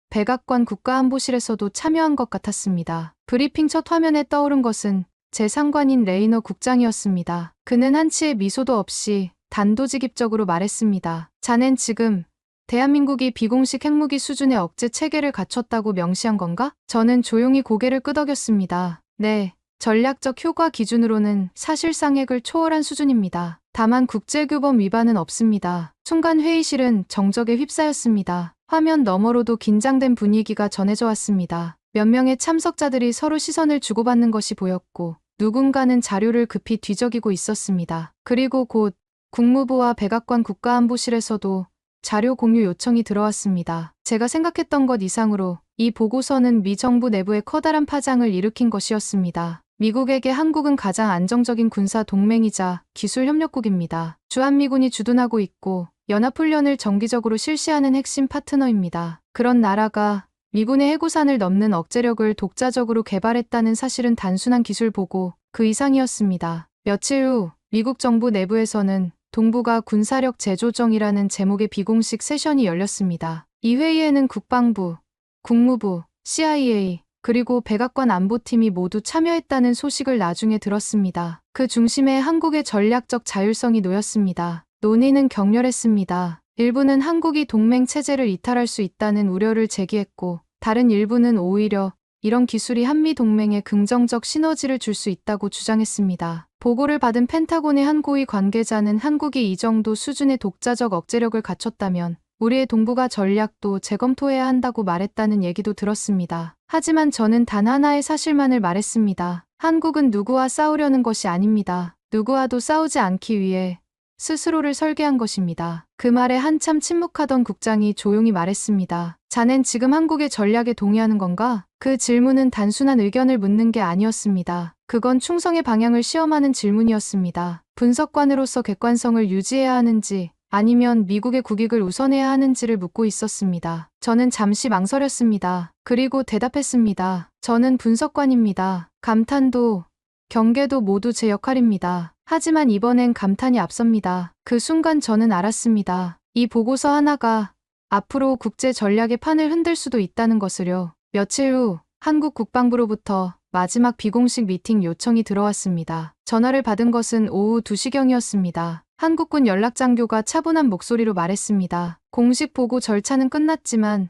백악관 국가안보실에서도 참여한 것 같았습니다. 브리핑 첫 화면에 떠오른 것은 제 상관인 레이너 국장이었습니다. 그는 한치의 미소도 없이 단도직입적으로 말했습니다. 자넨 지금 대한민국이 비공식 핵무기 수준의 억제 체계를 갖췄다고 명시한 건가? 저는 조용히 고개를 끄덕였습니다. 네, 전략적 효과 기준으로는 사실상 핵을 초월한 수준입니다. 다만 국제규범 위반은 없습니다. 순간 회의실은 정적에 휩싸였습니다. 화면 너머로도 긴장된 분위기가 전해져 왔습니다. 몇 명의 참석자들이 서로 시선을 주고받는 것이 보였고 누군가는 자료를 급히 뒤적이고 있었습니다. 그리고 곧 국무부와 백악관 국가안보실에서도 자료 공유 요청이 들어왔습니다. 제가 생각했던 것 이상으로 이 보고서는 미 정부 내부에 커다란 파장을 일으킨 것이었습니다. 미국에게 한국은 가장 안정적인 군사 동맹이자 기술 협력국입니다. 주한미군이 주둔하고 있고 연합훈련을 정기적으로 실시하는 핵심 파트너입니다. 그런 나라가 미군의 해구산을 넘는 억제력을 독자적으로 개발했다는 사실은 단순한 기술 보고 그 이상이었습니다. 며칠 후 미국 정부 내부에서는 동북아 군사력 재조정이라는 제목의 비공식 세션이 열렸습니다. 이 회의에는 국방부, 국무부, CIA, 그리고 백악관 안보팀이 모두 참여했다는 소식을 나중에 들었습니다. 그 중심에 한국의 전략적 자율성이 놓였습니다. 논의는 격렬했습니다. 일부는 한국이 동맹 체제를 이탈할 수 있다는 우려를 제기했고, 다른 일부는 오히려 이런 기술이 한미 동맹에 긍정적 시너지를 줄 수 있다고 주장했습니다. 보고를 받은 펜타곤의 한 고위 관계자는 한국이 이 정도 수준의 독자적 억제력을 갖췄다면 우리의 동북아 전략도 재검토해야 한다고 말했다는 얘기도 들었습니다. 하지만 저는 단 하나의 사실만을 말했습니다. 한국은 누구와 싸우려는 것이 아닙니다. 누구와도 싸우지 않기 위해 스스로를 설계한 것입니다. 그 말에 한참 침묵하던 국장이 조용히 말했습니다. 자넨 지금 한국의 전략에 동의하는 건가? 그 질문은 단순한 의견을 묻는 게 아니었습니다. 그건 충성의 방향을 시험하는 질문이었습니다. 분석관으로서 객관성을 유지해야 하는지 아니면 미국의 국익을 우선해야 하는지를 묻고 있었습니다. 저는 잠시 망설였습니다. 그리고 대답했습니다. 저는 분석관입니다. 감탄도 경계도 모두 제 역할입니다. 하지만 이번엔 감탄이 앞섭니다. 그 순간 저는 알았습니다. 이 보고서 하나가 앞으로 국제 전략의 판을 흔들 수도 있다는 것을요. 며칠 후 한국 국방부로부터 마지막 비공식 미팅 요청이 들어왔습니다. 전화를 받은 것은 오후 2시경이었습니다. 한국군 연락장교가 차분한 목소리로 말했습니다. 공식 보고 절차는 끝났지만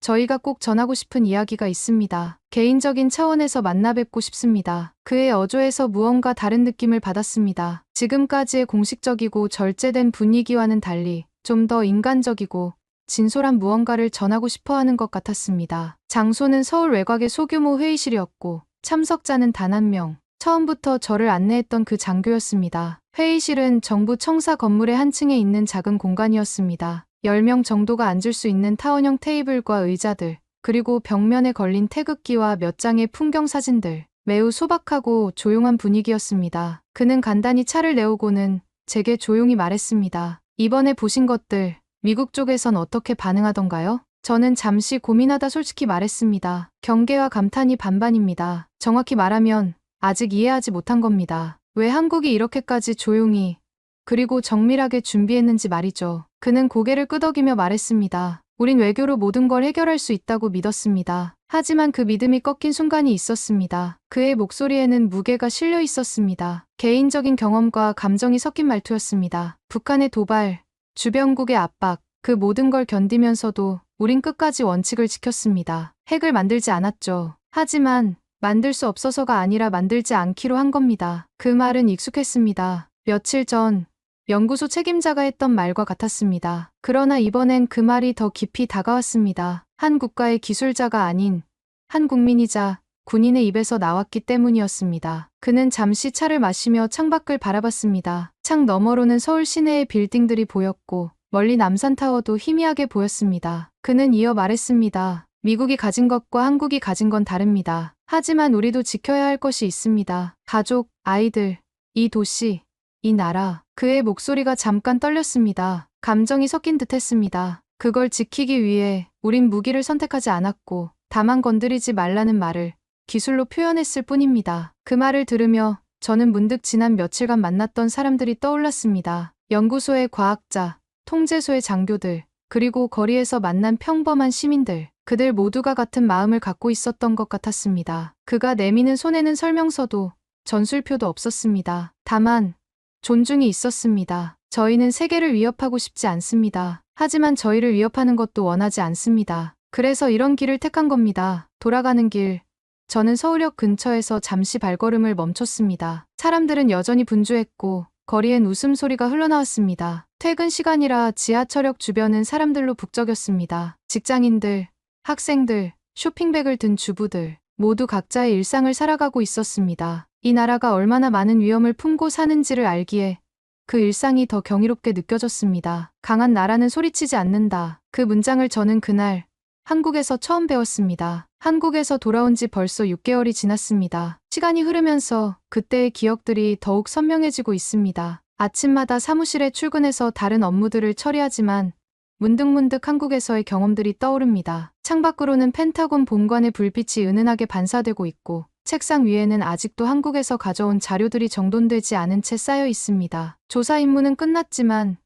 저희가 꼭 전하고 싶은 이야기가 있습니다. 개인적인 차원에서 만나 뵙고 싶습니다. 그의 어조에서 무언가 다른 느낌을 받았습니다. 지금까지의 공식적이고 절제된 분위기와는 달리 좀 더 인간적이고 진솔한 무언가를 전하고 싶어 하는 것 같았습니다. 장소는 서울 외곽의 소규모 회의실이었고 참석자는 단 한 명. 처음부터 저를 안내했던 그 장교였습니다. 회의실은 정부 청사 건물의 한 층에 있는 작은 공간이었습니다. 10명 정도가 앉을 수 있는 타원형 테이블과 의자들, 그리고 벽면에 걸린 태극기와 몇 장의 풍경 사진들. 매우 소박하고 조용한 분위기였습니다. 그는 간단히 차를 내오고는 제게 조용히 말했습니다. 이번에 보신 것들, 미국 쪽에선 어떻게 반응하던가요? 저는 잠시 고민하다 솔직히 말했습니다. 경계와 감탄이 반반입니다. 정확히 말하면 아직 이해하지 못한 겁니다. 왜 한국이 이렇게까지 조용히 그리고 정밀하게 준비했는지 말이죠. 그는 고개를 끄덕이며 말했습니다. 우린 외교로 모든 걸 해결할 수 있다고 믿었습니다. 하지만 그 믿음이 꺾인 순간이 있었습니다. 그의 목소리에는 무게가 실려 있었습니다. 개인적인 경험과 감정이 섞인 말투였습니다. 북한의 도발, 주변국의 압박, 그 모든 걸 견디면서도 우린 끝까지 원칙을 지켰습니다. 핵을 만들지 않았죠. 하지만 만들 수 없어서가 아니라 만들지 않기로 한 겁니다. 그 말은 익숙했습니다. 며칠 전 연구소 책임자가 했던 말과 같았습니다. 그러나 이번엔 그 말이 더 깊이 다가왔습니다. 한 국가의 기술자가 아닌 한 국민이자 군인의 입에서 나왔기 때문이었습니다. 그는 잠시 차를 마시며 창밖을 바라봤습니다. 창 너머로는 서울 시내의 빌딩들이 보였고 멀리 남산타워도 희미하게 보였습니다. 그는 이어 말했습니다. 미국이 가진 것과 한국이 가진 건 다릅니다. 하지만 우리도 지켜야 할 것이 있습니다. 가족, 아이들, 이 도시, 이 나라. 그의 목소리가 잠깐 떨렸습니다. 감정이 섞인 듯 했습니다. 그걸 지키기 위해 우린 무기를 선택하지 않았고 다만 건드리지 말라는 말을 기술로 표현했을 뿐입니다. 그 말을 들으며 저는 문득 지난 며칠간 만났던 사람들이 떠올랐습니다. 연구소의 과학자, 통제소의 장교들, 그리고 거리에서 만난 평범한 시민들. 그들 모두가 같은 마음을 갖고 있었던 것 같았습니다. 그가 내미는 손에는 설명서도 전술표도 없었습니다. 다만 존중이 있었습니다. 저희는 세계를 위협하고 싶지 않습니다. 하지만 저희를 위협하는 것도 원하지 않습니다. 그래서 이런 길을 택한 겁니다. 돌아가는 길. 저는 서울역 근처에서 잠시 발걸음을 멈췄습니다. 사람들은 여전히 분주했고 거리엔 웃음소리가 흘러나왔습니다. 퇴근 시간이라 지하철역 주변은 사람들로 북적였습니다. 직장인들, 학생들, 쇼핑백을 든 주부들 모두 각자의 일상을 살아가고 있었습니다. 이 나라가 얼마나 많은 위험을 품고 사는지를 알기에 그 일상이 더 경이롭게 느껴졌습니다. 강한 나라는 소리치지 않는다. 그 문장을 저는 그날 한국에서 처음 배웠습니다. 한국에서 돌아온 지 벌써 6개월이 지났습니다. 시간이 흐르면서 그때의 기억들이 더욱 선명해지고 있습니다. 아침마다 사무실에 출근해서 다른 업무들을 처리하지만 문득문득 한국에서의 경험들이 떠오릅니다. 창밖으로는 펜타곤 본관의 불빛이 은은하게 반사되고 있고 책상 위에는 아직도 한국에서 가져온 자료들이 정돈되지 않은 채 쌓여 있습니다. 조사 임무는 끝났지만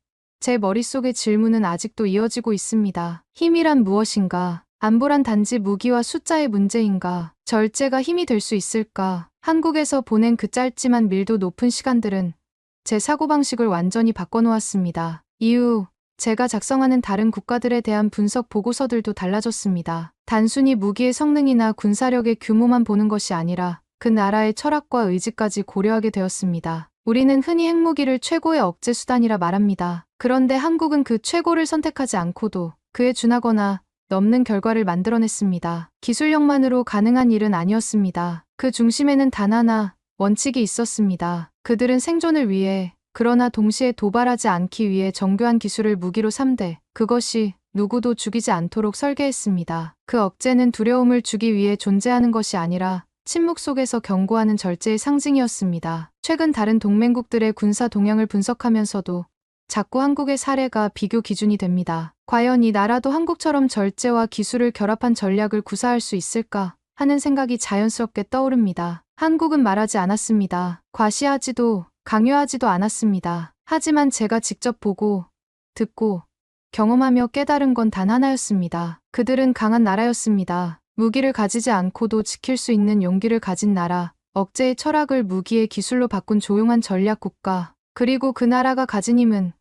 제 머릿속의 질문은 아직도 이어지고 있습니다. 힘이란 무엇인가? 안보란 단지 무기와 숫자의 문제인가? 절제가 힘이 될 수 있을까? 한국에서 보낸 그 짧지만 밀도 높은 시간들은 제 사고방식을 완전히 바꿔놓았습니다. 이후 제가 작성하는 다른 국가들에 대한 분석 보고서들도 달라졌습니다. 단순히 무기의 성능이나 군사력의 규모만 보는 것이 아니라 그 나라의 철학과 의지까지 고려하게 되었습니다. 우리는 흔히 핵무기를 최고의 억제 수단이라 말합니다. 그런데 한국은 그 최고를 선택하지 않고도 그에 준하거나 넘는 결과를 만들어냈습니다. 기술력만으로 가능한 일은 아니었습니다. 그 중심에는 단 하나, 원칙이 있었습니다. 그들은 생존을 위해, 그러나 동시에 도발하지 않기 위해 정교한 기술을 무기로 삼되 그것이 누구도 죽이지 않도록 설계했습니다. 그 억제는 두려움을 주기 위해 존재하는 것이 아니라 침묵 속에서 경고하는 절제의 상징이었습니다. 최근 다른 동맹국들의 군사 동향을 분석하면서도 자꾸 한국의 사례가 비교 기준이 됩니다. 과연 이 나라도 한국처럼 절제와 기술을 결합한 전략을 구사할 수 있을까 하는 생각이 자연스럽게 떠오릅니다. 한국은 말하지 않았습니다. 과시하지도 강요하지도 않았습니다. 하지만 제가 직접 보고, 듣고, 경험하며 깨달은 건 단 하나였습니다. 그들은 강한 나라였습니다. 무기를 가지지 않고도 지킬 수 있는 용기를 가진 나라, 억제의 철학을 무기의 기술로 바꾼 조용한 전략 국가, 그리고 그 나라가 가진 힘은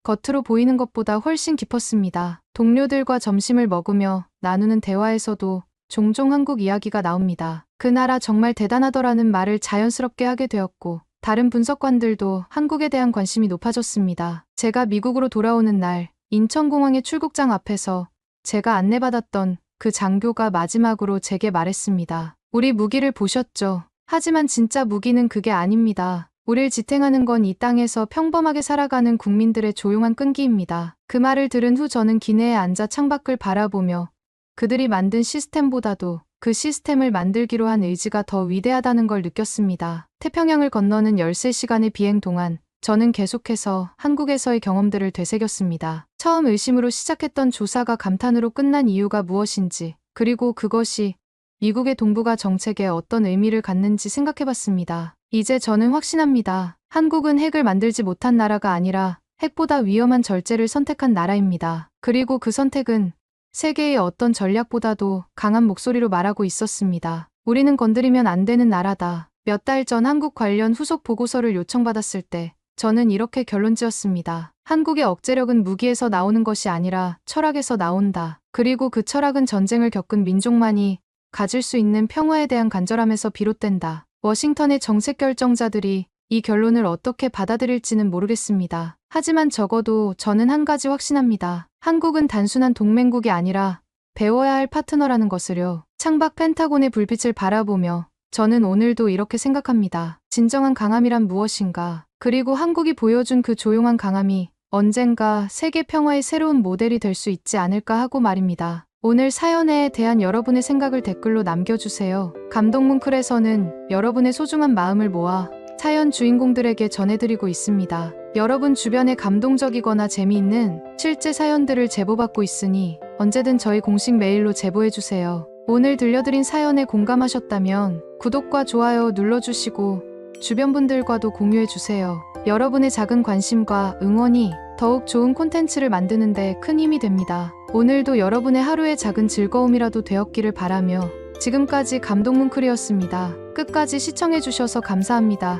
겉으로 보이는 것보다 훨씬 깊었습니다. 동료들과 점심을 먹으며 나누는 대화에서도 종종 한국 이야기가 나옵니다. 그 나라 정말 대단하더라는 말을 자연스럽게 하게 되었고, 다른 분석관들도 한국에 대한 관심이 높아졌습니다. 제가 미국으로 돌아오는 날, 인천공항의 출국장 앞에서 제가 안내받았던 그 장교가 마지막으로 제게 말했습니다. 우리 무기를 보셨죠? 하지만 진짜 무기는 그게 아닙니다. 우릴 지탱하는 건 이 땅에서 평범하게 살아가는 국민들의 조용한 끈기입니다. 그 말을 들은 후 저는 기내에 앉아 창밖을 바라보며 그들이 만든 시스템보다도 그 시스템을 만들기로 한 의지가 더 위대하다는 걸 느꼈습니다. 태평양을 건너는 13시간의 비행 동안 저는 계속해서 한국에서의 경험들을 되새겼습니다. 처음 의심으로 시작했던 조사가 감탄으로 끝난 이유가 무엇인지, 그리고 그것이 미국의 동북아 정책에 어떤 의미를 갖는지 생각해봤습니다. 이제 저는 확신합니다. 한국은 핵을 만들지 못한 나라가 아니라 핵보다 위험한 절제를 선택한 나라입니다. 그리고 그 선택은 세계의 어떤 전략보다도 강한 목소리로 말하고 있었습니다. 우리는 건드리면 안 되는 나라다. 몇 달 전 한국 관련 후속 보고서를 요청받았을 때 저는 이렇게 결론지었습니다. 한국의 억제력은 무기에서 나오는 것이 아니라 철학에서 나온다. 그리고 그 철학은 전쟁을 겪은 민족만이 가질 수 있는 평화에 대한 간절함에서 비롯된다. 워싱턴의 정책 결정자들이 이 결론을 어떻게 받아들일지는 모르겠습니다. 하지만 적어도 저는 한 가지 확신합니다. 한국은 단순한 동맹국이 아니라 배워야 할 파트너라는 것을요. 창밖 펜타곤의 불빛을 바라보며 저는 오늘도 이렇게 생각합니다. 진정한 강함이란 무엇인가? 그리고 한국이 보여준 그 조용한 강함이 언젠가 세계 평화의 새로운 모델이 될 수 있지 않을까 하고 말입니다. 오늘 사연에 대한 여러분의 생각을 댓글로 남겨주세요. 감동뭉클에서는 여러분의 소중한 마음을 모아 사연 주인공들에게 전해드리고 있습니다. 여러분 주변에 감동적이거나 재미있는 실제 사연들을 제보받고 있으니 언제든 저희 공식 메일로 제보해주세요. 오늘 들려드린 사연에 공감하셨다면 구독과 좋아요 눌러주시고 주변 분들과도 공유해주세요. 여러분의 작은 관심과 응원이 더욱 좋은 콘텐츠를 만드는 데 큰 힘이 됩니다. 오늘도 여러분의 하루의 작은 즐거움이라도 되었기를 바라며 지금까지 감동뭉클이었습니다. 끝까지 시청해주셔서 감사합니다.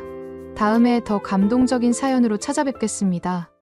다음에 더 감동적인 사연으로 찾아뵙겠습니다.